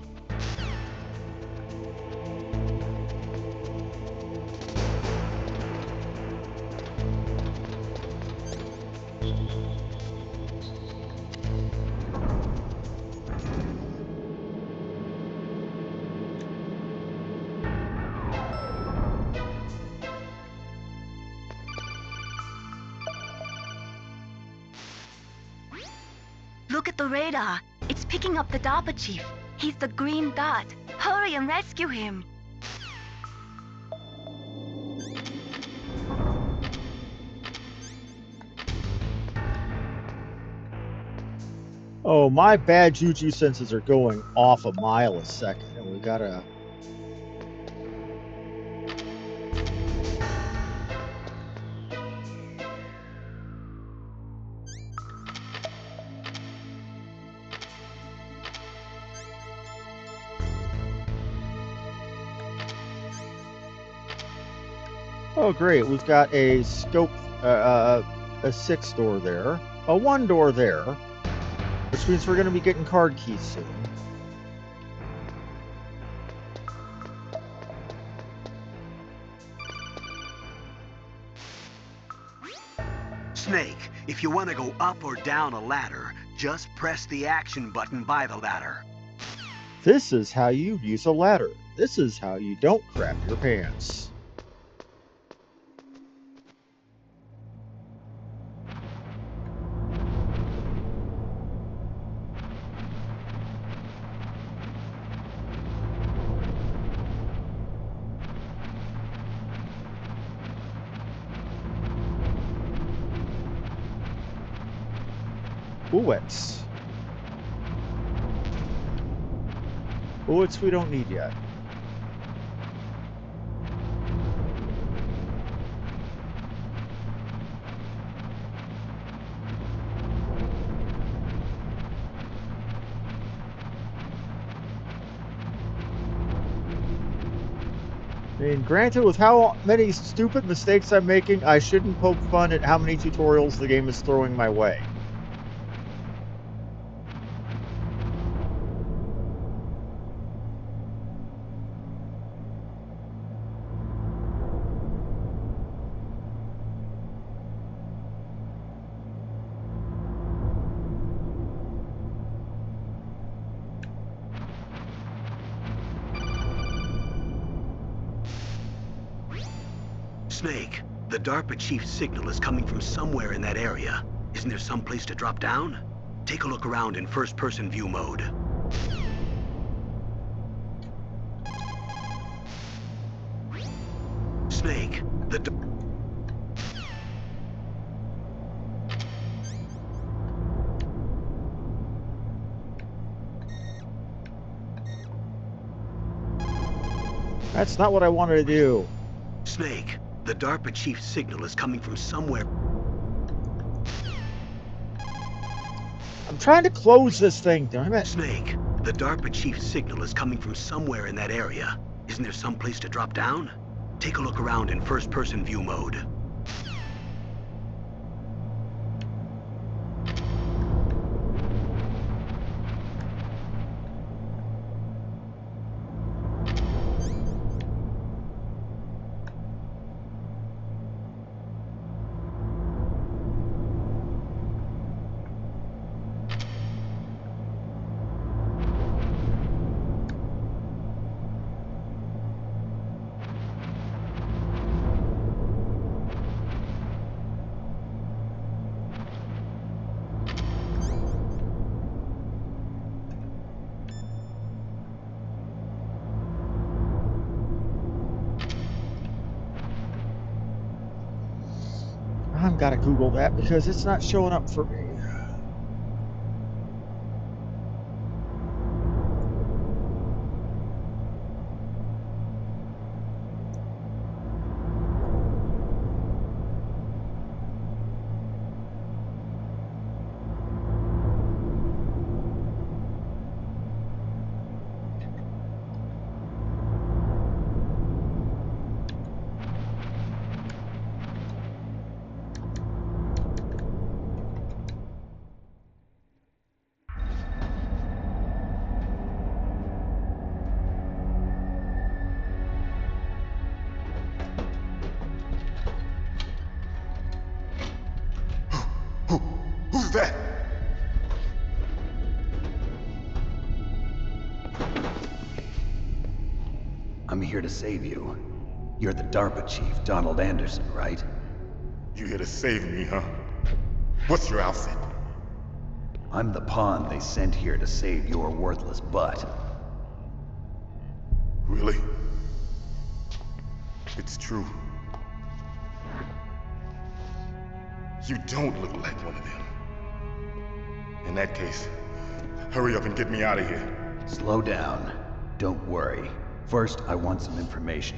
Look at the radar. It's picking up the DARPA chief. He's the green dot. Hurry and rescue him. Oh, my bad juju senses are going off a mile a second, and we gotta... Oh, great. We've got a scope, a 6 door there, a 1 door there, which means we're going to be getting card keys soon. Snake, if you want to go up or down a ladder, just press the action button by the ladder. This is how you use a ladder. This is how you don't crap your pants. Bullets. Bullets we don't need yet. I mean, granted, with how many stupid mistakes I'm making, I shouldn't poke fun at how many tutorials the game is throwing my way. Snake, the DARPA chief's signal is coming from somewhere in that area. Isn't there some place to drop down? Take a look around in first-person view mode. Snake, That's not what I wanted to do. Snake, the DARPA chief's signal is coming from somewhere. I'm trying to close this thing, damn it. Snake, the DARPA chief's signal is coming from somewhere in that area. Isn't there some place to drop down? Take a look around in first-person view mode. I've got to Google that because it's not showing up for me. Who's that? I'm here to save you. You're the DARPA chief, Donald Anderson, right? You here to save me, huh? What's your outfit? I'm the pawn they sent here to save your worthless butt. Really? It's true. You don't look like one of them. In that case, hurry up and get me out of here. Slow down. Don't worry. First, I want some information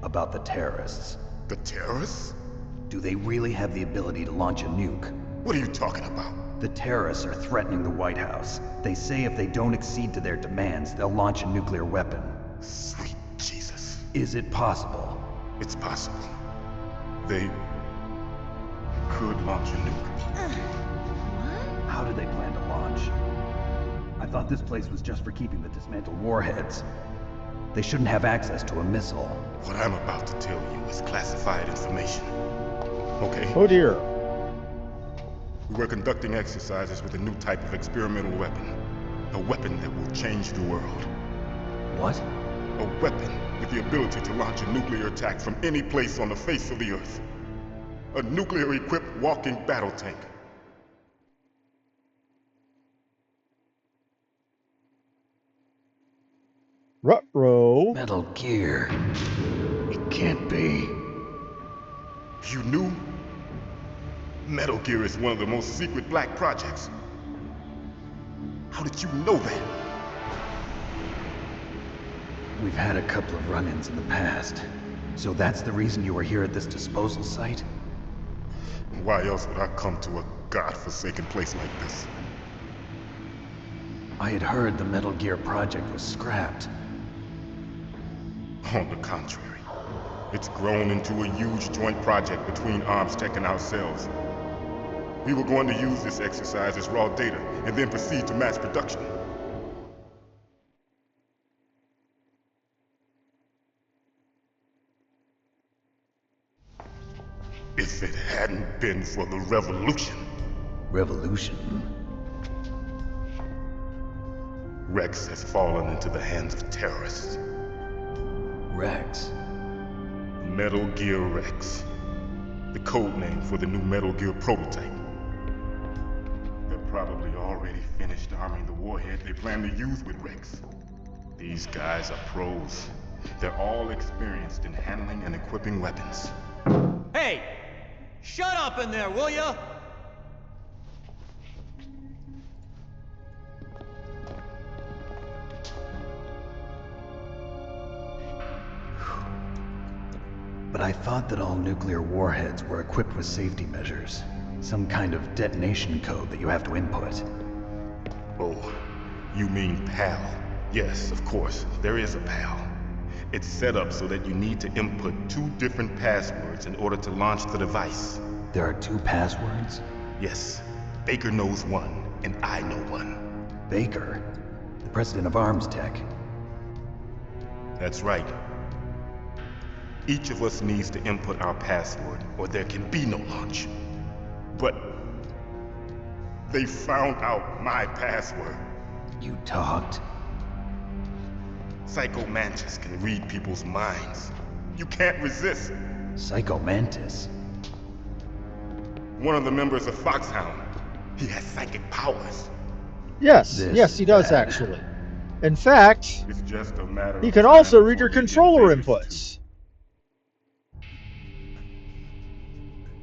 about the terrorists. The terrorists? Do they really have the ability to launch a nuke? What are you talking about? The terrorists are threatening the White House. They say if they don't accede to their demands, they'll launch a nuclear weapon. Sweet Jesus. Is it possible? It's possible. They could launch a nuke. How do they plan to launch? I thought this place was just for keeping the dismantled warheads. They shouldn't have access to a missile. What I'm about to tell you is classified information. Okay? Oh dear. We were conducting exercises with a new type of experimental weapon. A weapon that will change the world. What? A weapon with the ability to launch a nuclear attack from any place on the face of the Earth. A nuclear-equipped walking battle tank. Ruh-roh. Metal Gear. It can't be. You knew? Metal Gear is one of the most secret black projects. How did you know that? We've had a couple of run-ins in the past. So that's the reason you were here at this disposal site? Why else would I come to a god-forsaken place like this? I had heard the Metal Gear project was scrapped. On the contrary, it's grown into a huge joint project between ArmsTech and ourselves. We were going to use this exercise as raw data and then proceed to mass production. If it hadn't been for the revolution. Revolution? Rex has fallen into the hands of terrorists. Rex? Metal Gear Rex. The code name for the new Metal Gear prototype. They're probably already finished arming the warhead they plan to use with Rex. These guys are pros. They're all experienced in handling and equipping weapons. Hey! Shut up in there, will ya? But I thought that all nuclear warheads were equipped with safety measures. Some kind of detonation code that you have to input. Oh, you mean PAL? Yes, of course, there is a PAL. It's set up so that you need to input 2 different passwords in order to launch the device. There are 2 passwords? Yes, Baker knows one, and I know one. Baker? The president of ArmsTech? That's right. Each of us needs to input our password, or there can be no launch. But they found out my password. You talked? Psycho Mantis can read people's minds. You can't resist. Psycho Mantis? One of the members of Foxhound. He has psychic powers. Yes, This yes, he does bad. actually. In fact, It's just a matter he of can time also before read your we get controller Baker's inputs.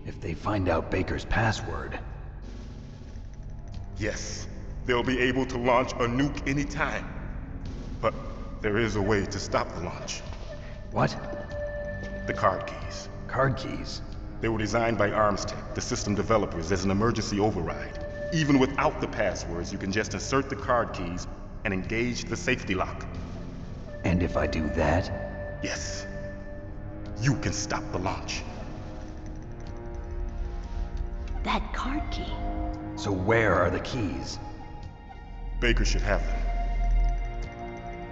If If they find out Baker's password... Yes, they'll be able to launch a nuke anytime. But there is a way to stop the launch. What? The card keys. Card keys? They were designed by ArmsTech, the system developers, as an emergency override. Even without the passwords, you can just insert the card keys and engage the safety lock. And if I do that? Yes. You can stop the launch. That card key. So where are the keys? Baker should have them.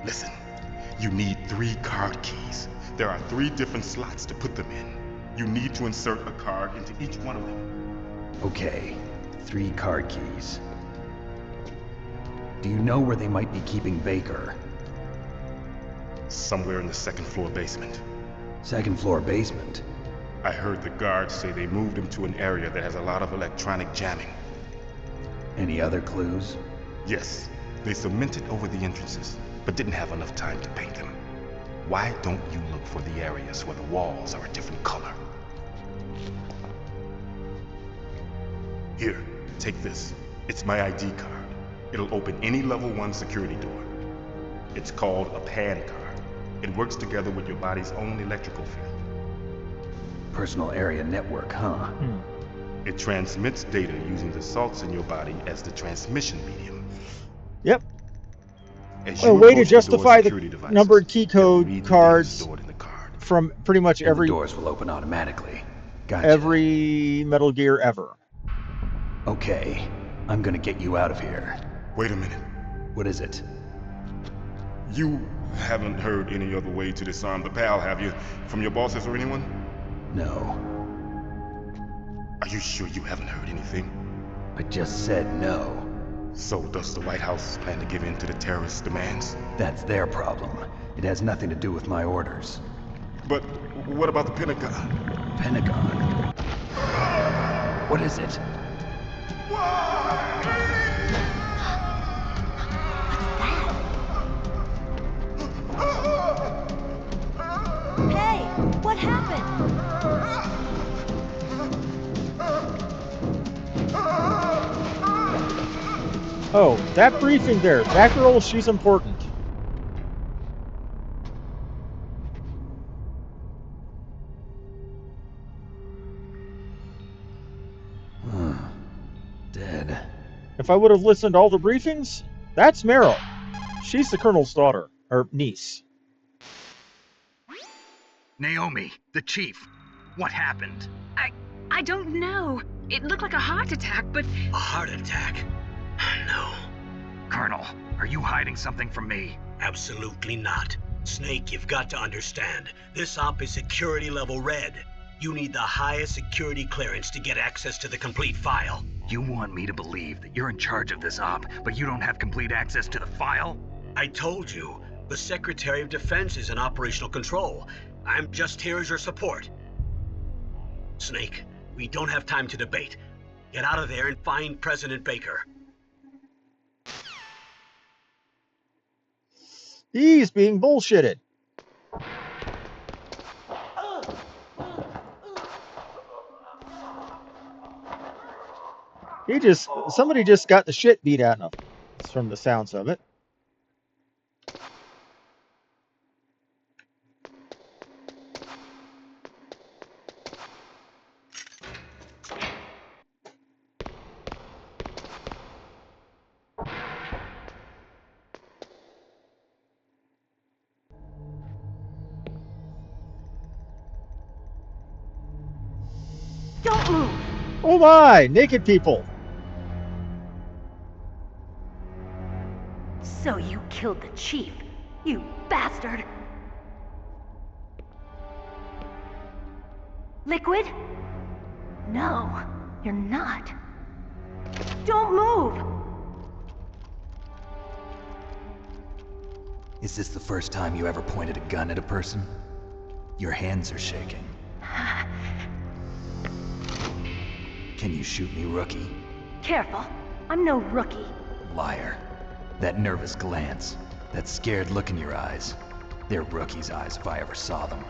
Listen, you need 3 card keys. There are 3 different slots to put them in. You need to insert a card into each one of them. Okay, 3 card keys. Do you know where they might be keeping Baker? Somewhere in the 2nd floor basement. 2nd floor basement? I heard the guards say they moved him to an area that has a lot of electronic jamming. Any other clues? Yes, they cemented over the entrances, but didn't have enough time to paint them. Why don't you look for the areas where the walls are a different color? Here, take this. It's my ID card. It'll open any level 1 security door. It's called a PAN card. It works together with your body's own electrical field. Personal area network, huh? It transmits data using the salts in your body as the transmission medium. Yep. As A you way to approach the door's justify the security devices, numbered key they'll code read the data cards stored in the card. from pretty much And every the doors will open automatically. Gotcha. every Metal Gear ever. Okay, I'm gonna get you out of here. Wait a minute. What is it? You haven't heard any other way to disarm the PAL, have you? From your bosses or anyone? No. Are you sure you haven't heard anything? I just said no. So does the White House plan to give in to the terrorists' demands? That's their problem. It has nothing to do with my orders. But what about the Pentagon? Pentagon? What is it? Hey, what happened? Oh, that briefing there. That girl, she's important. Dead. If I would have listened to all the briefings, that's Meryl. She's the Colonel's daughter, or niece. Naomi, the chief. What happened? I don't know. It looked like a heart attack, but... A heart attack? No, Colonel, are you hiding something from me? absolutely not. Snake, you've got to understand. This op is security level red. You need the highest security clearance to get access to the complete file. You want me to believe that you're in charge of this op, but you don't have complete access to the file? I told you, the Secretary of Defense is in operational control. I'm just here as your support. Snake, we don't have time to debate. Get out of there and find President Baker. He's being bullshitted. Somebody just got the shit beat out of him, from the sounds of it. Don't move! Oh my, naked people. So you killed the chief, you bastard! Liquid? No, you're not. Don't move! Is this the first time you ever pointed a gun at a person? Your hands are shaking. Can you shoot me, rookie? Careful, I'm no rookie. Liar. That nervous glance, that scared look in your eyes. They're rookie's eyes if I ever saw them.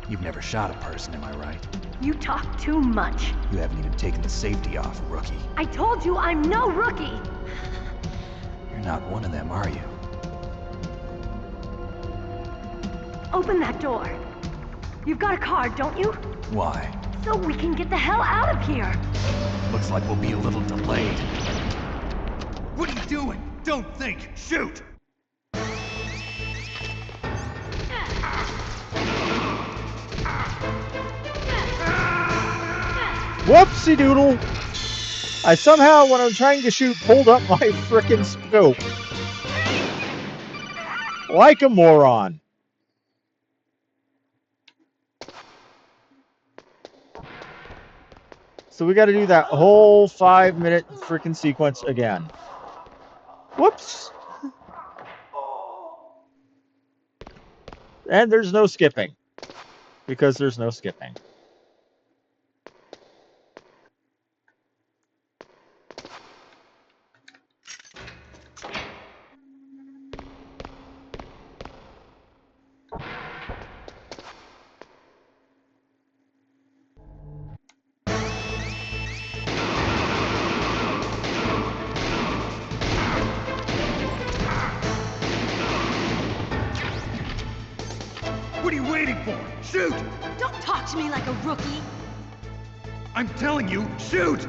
You've never shot a person, am I right? You talk too much. You haven't even taken the safety off, rookie. I told you I'm no rookie! You're not one of them, are you? Open that door. You've got a card, don't you? Why? So we can get the hell out of here! Looks like we'll be a little delayed. What are you doing? Don't think! Shoot! Whoopsie doodle! I somehow, when I'm trying to shoot, pulled up my frickin' scope. Like a moron. So we gotta do that whole 5-minute frickin' sequence again. Whoops! And there's no skipping. Because there's no skipping. What are you waiting for? Shoot! Don't talk to me like a rookie! I'm telling you, shoot!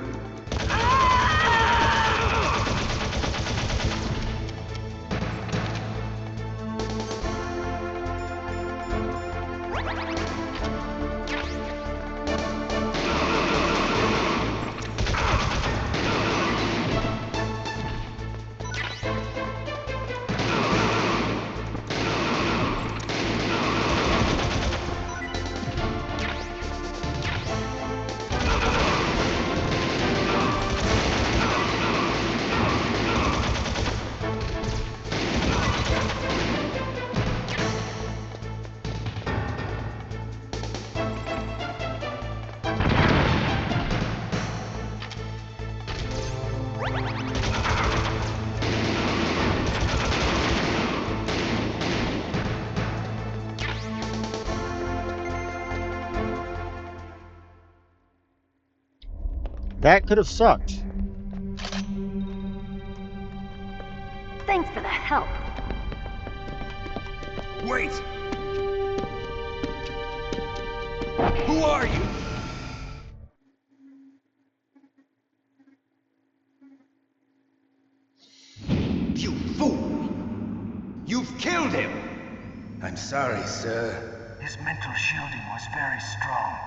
That could have sucked. Thanks for the help. Wait! Who are you? You fool! You've killed him! I'm sorry, sir. His mental shielding was very strong.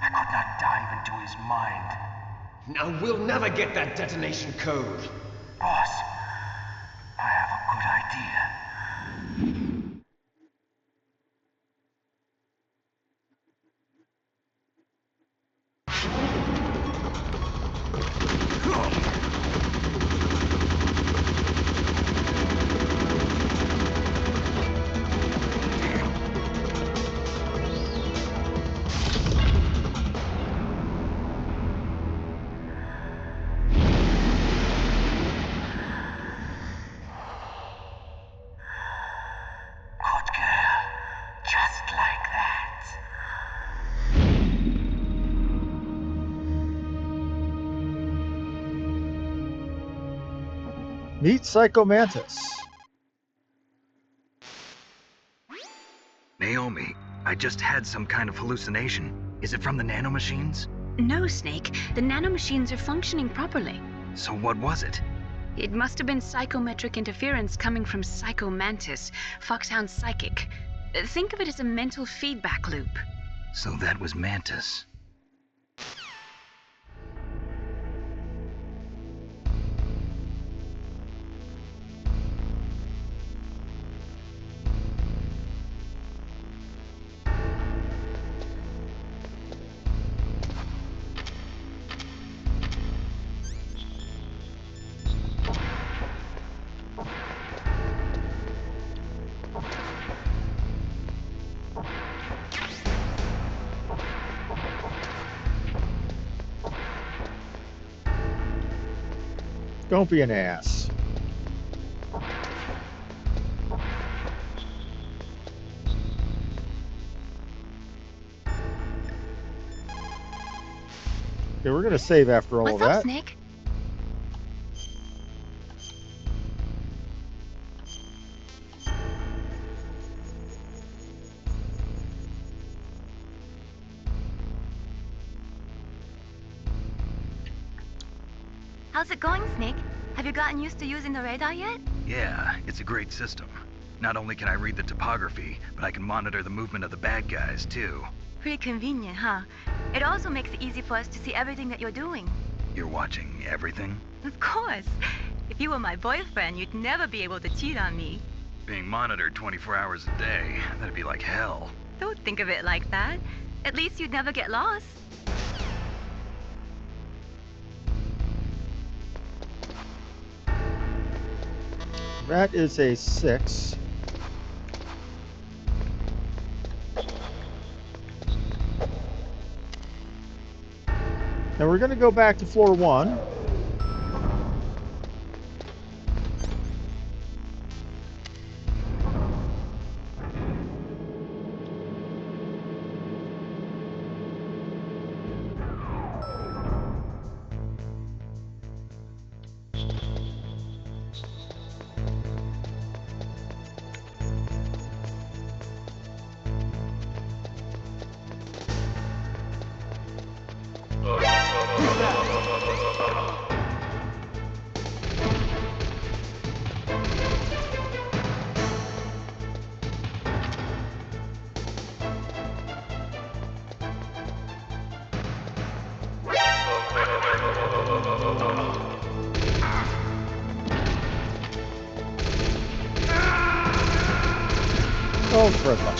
I could not dive into his mind. Now we'll never get that detonation code. Boss, I have a good idea. Meet Psycho Mantis. Naomi, I just had some kind of hallucination. Is it from the nanomachines? No, Snake. The nanomachines are functioning properly. So what was it? It must have been psychometric interference coming from Psycho Mantis, Foxhound's psychic. Think of it as a mental feedback loop. So that was Mantis. Don't be an ass. Okay, we're gonna save after all What's of up, that. Snake? How's it going, Snake? Have you gotten used to using the radar yet? Yeah, it's a great system. Not only can I read the topography, but I can monitor the movement of the bad guys, too. Pretty convenient, huh? It also makes it easy for us to see everything that you're doing. You're watching everything? Of course. If you were my boyfriend, you'd never be able to cheat on me. Being monitored 24 hours a day, that'd be like hell. Don't think of it like that. At least you'd never get lost. That is a 6. Now we're gonna go back to floor 1. Oh, crap.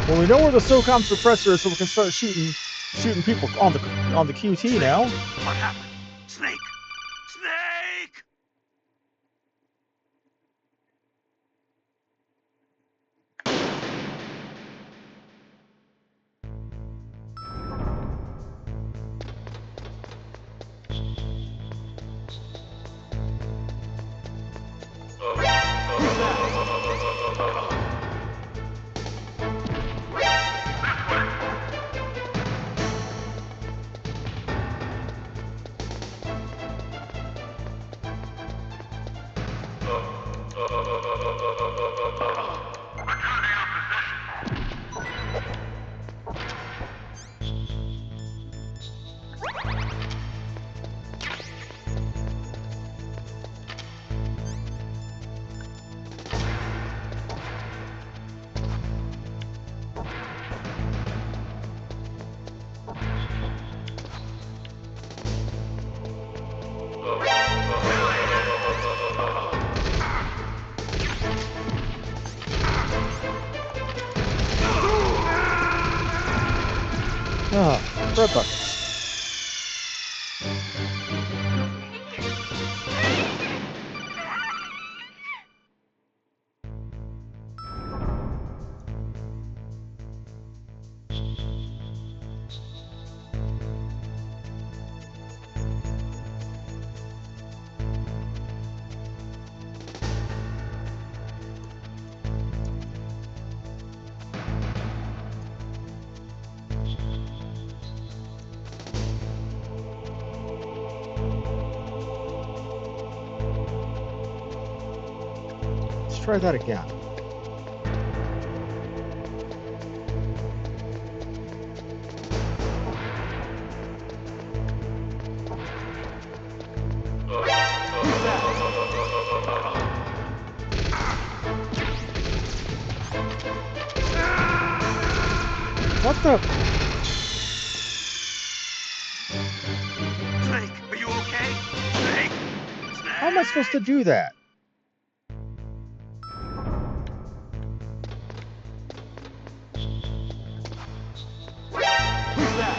Well, we know where the SOCOM suppressor is, so we can start shooting people on the QT now. What happened? Snake! Snake! Ah, red buckets. try that again. What the? Snake, are you okay? Snake! How am I supposed to do that? Who's that?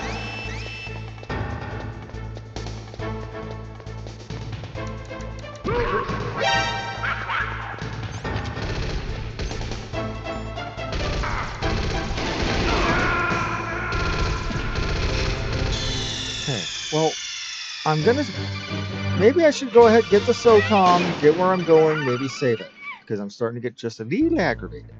Okay, well, I'm gonna... Maybe I should go ahead, get the SOCOM, get where I'm going, maybe save it. Because I'm starting to get just a little aggravated.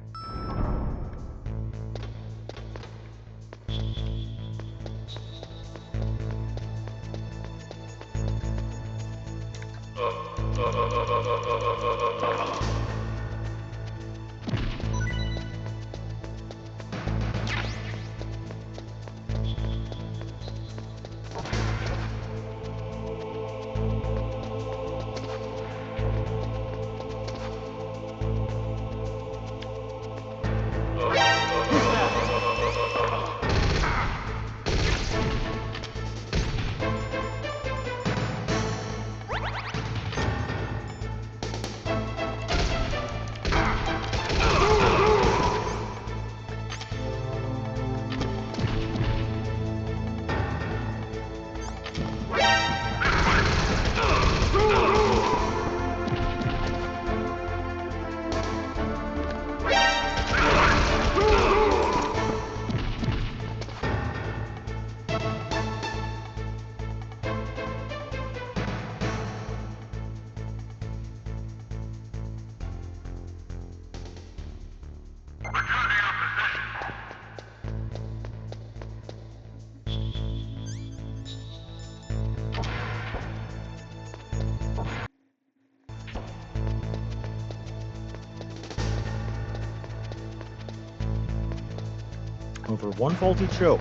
Over one faulty choke.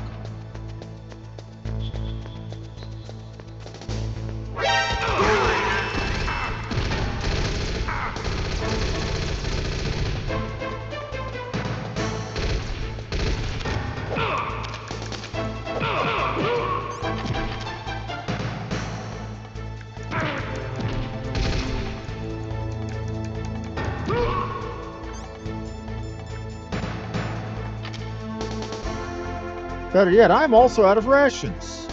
Better yet, I'm also out of rations.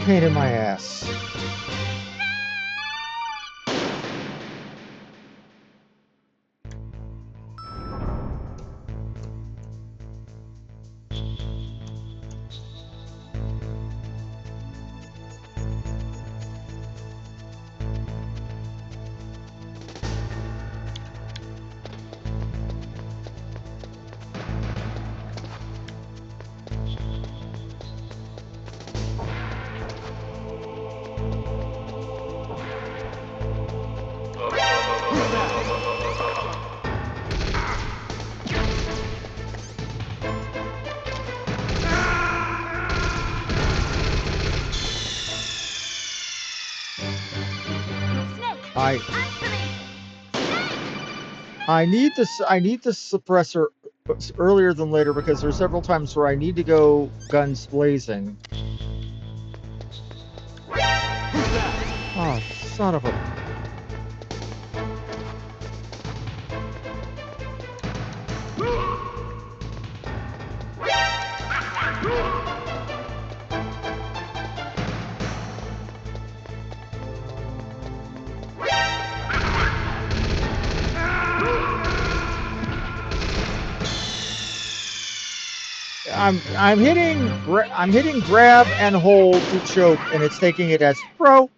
Pain in my ass. I need this. I need the suppressor earlier than later because there's several times where I need to go guns blazing. Oh, son of a... I'm hitting grab and hold to choke, and it's taking it as throw.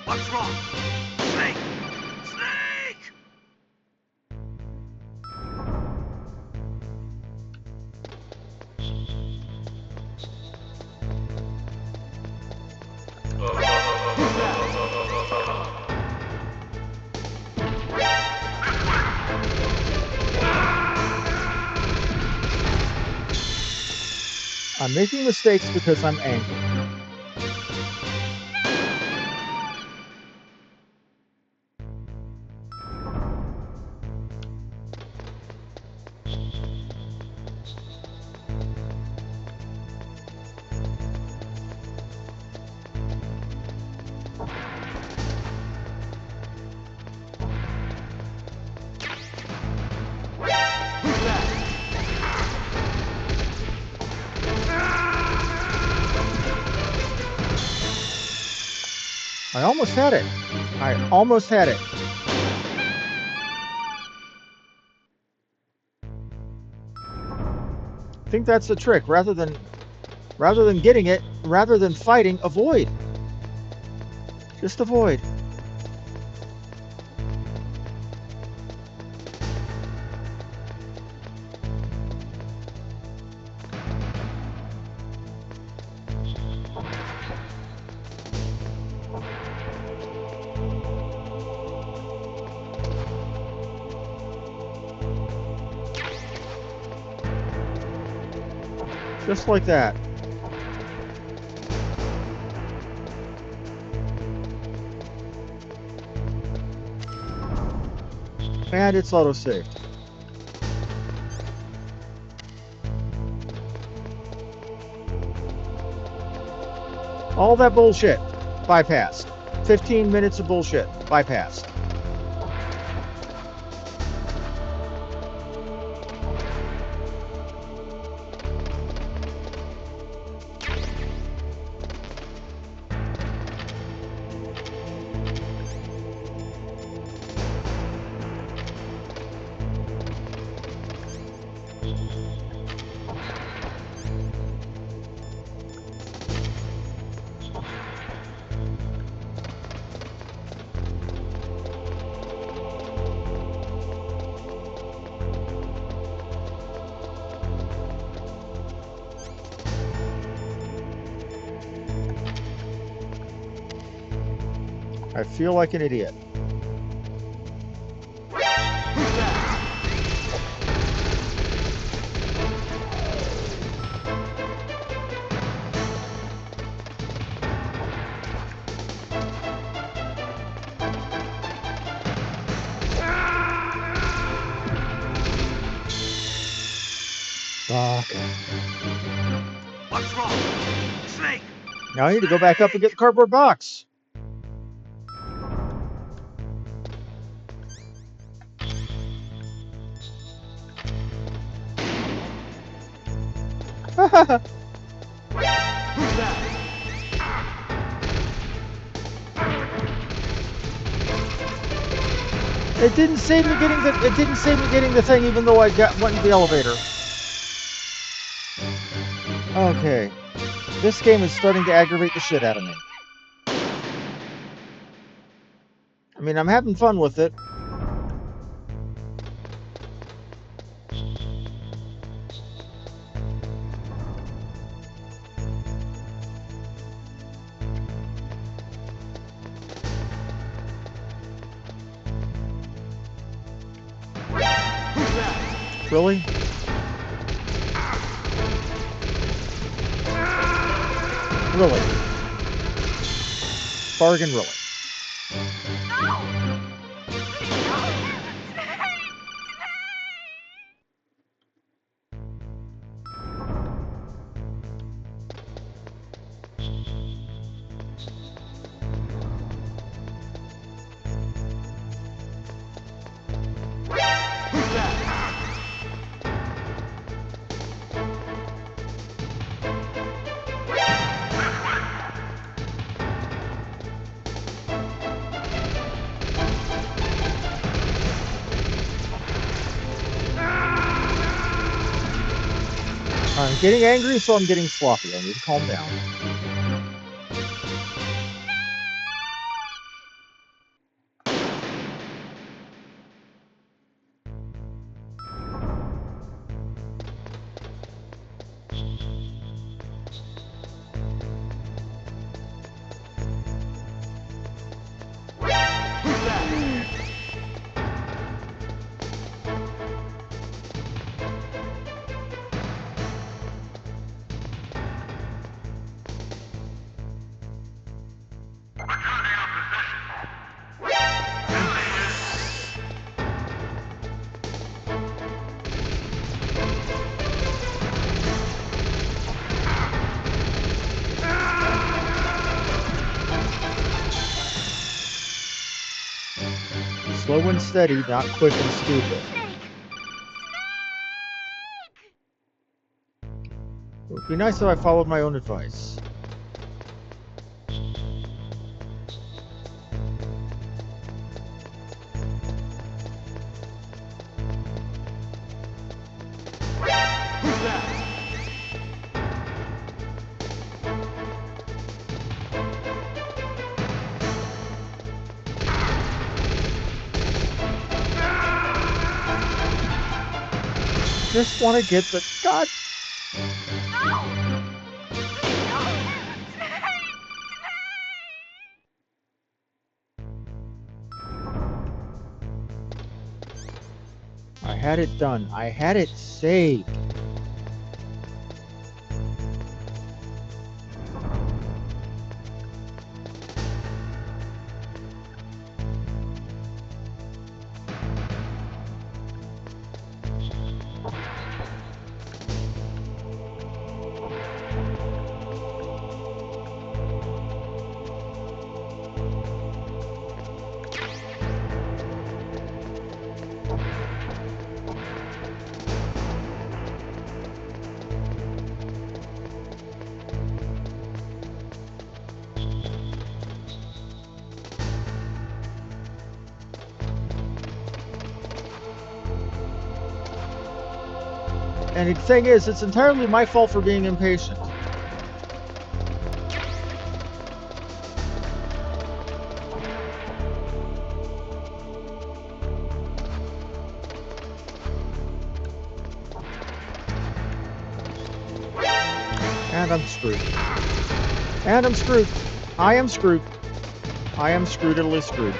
What's wrong? Snake! Snake! I'm making mistakes because I'm angry. I almost had it. I almost had it. I think that's the trick. Rather than getting it, rather than fighting, avoid. Just avoid. Just like that. And it's autosaved. All that bullshit, bypassed. 15 minutes of bullshit, bypassed. I feel like an idiot. Fuck. What's wrong? Snake! Now I need to go back up and get the cardboard box. It didn't save me getting the thing, even though I went in the elevator. Okay, this game is starting to aggravate the shit out of me. I mean, I'm having fun with it. Really? Really? Bargain, really? I'm getting angry, so I'm getting sloppy. I need to calm down. Slow and steady, not quick and stupid. It would be nice if I followed my own advice. Just want to get the god. I had it done. I had it saved. And the thing is, it's entirely my fault for being impatient. And I'm screwed. And I'm screwed. I am screwed. I am screwedly screwed.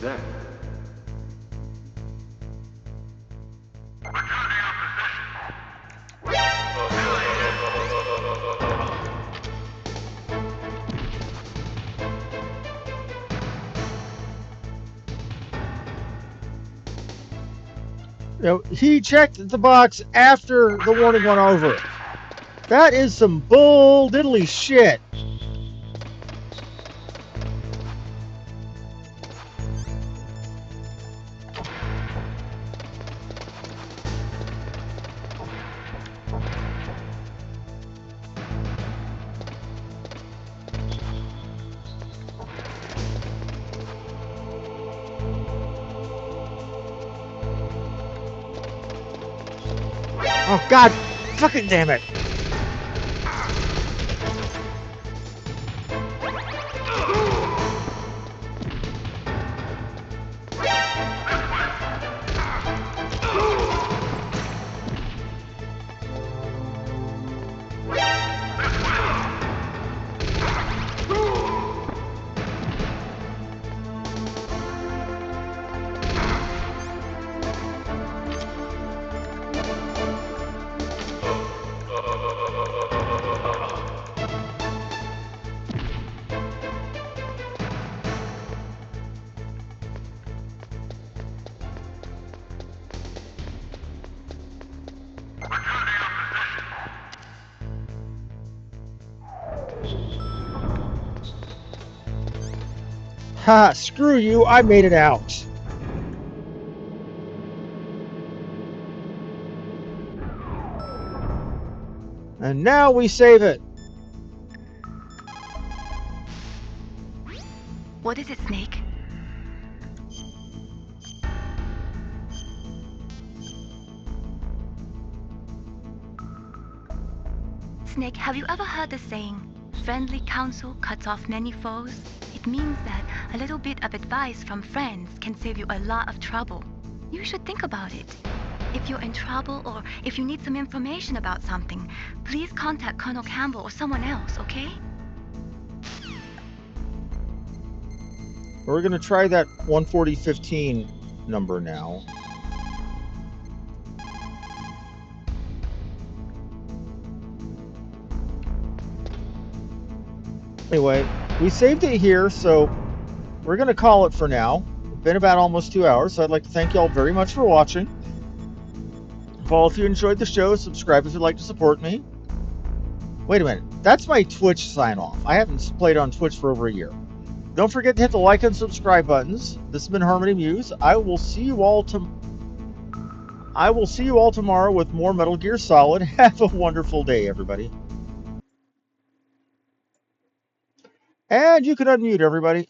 that? You know, he checked the box after the warning went over. That is some bull diddly shit. Oh, God fucking damn it. Ha, screw you, I made it out. And now we save it. What is it, Snake? Snake, have you ever heard the saying, friendly counsel cuts off many foes? It means that a little bit of advice from friends can save you a lot of trouble. You should think about it. If you're in trouble or if you need some information about something, please contact Colonel Campbell or someone else, okay? We're going to try that 14015 number now. Anyway, we saved it here, so we're going to call it for now. It's been about almost 2 hours, so I'd like to thank you all very much for watching. Follow if you enjoyed the show, subscribe if you'd like to support me. Wait a minute, that's my Twitch sign-off. I haven't played on Twitch for over a year. Don't forget to hit the like and subscribe buttons. This has been Harmony Muse. I will see you all tomorrow with more Metal Gear Solid. Have a wonderful day, everybody. And you can unmute, everybody.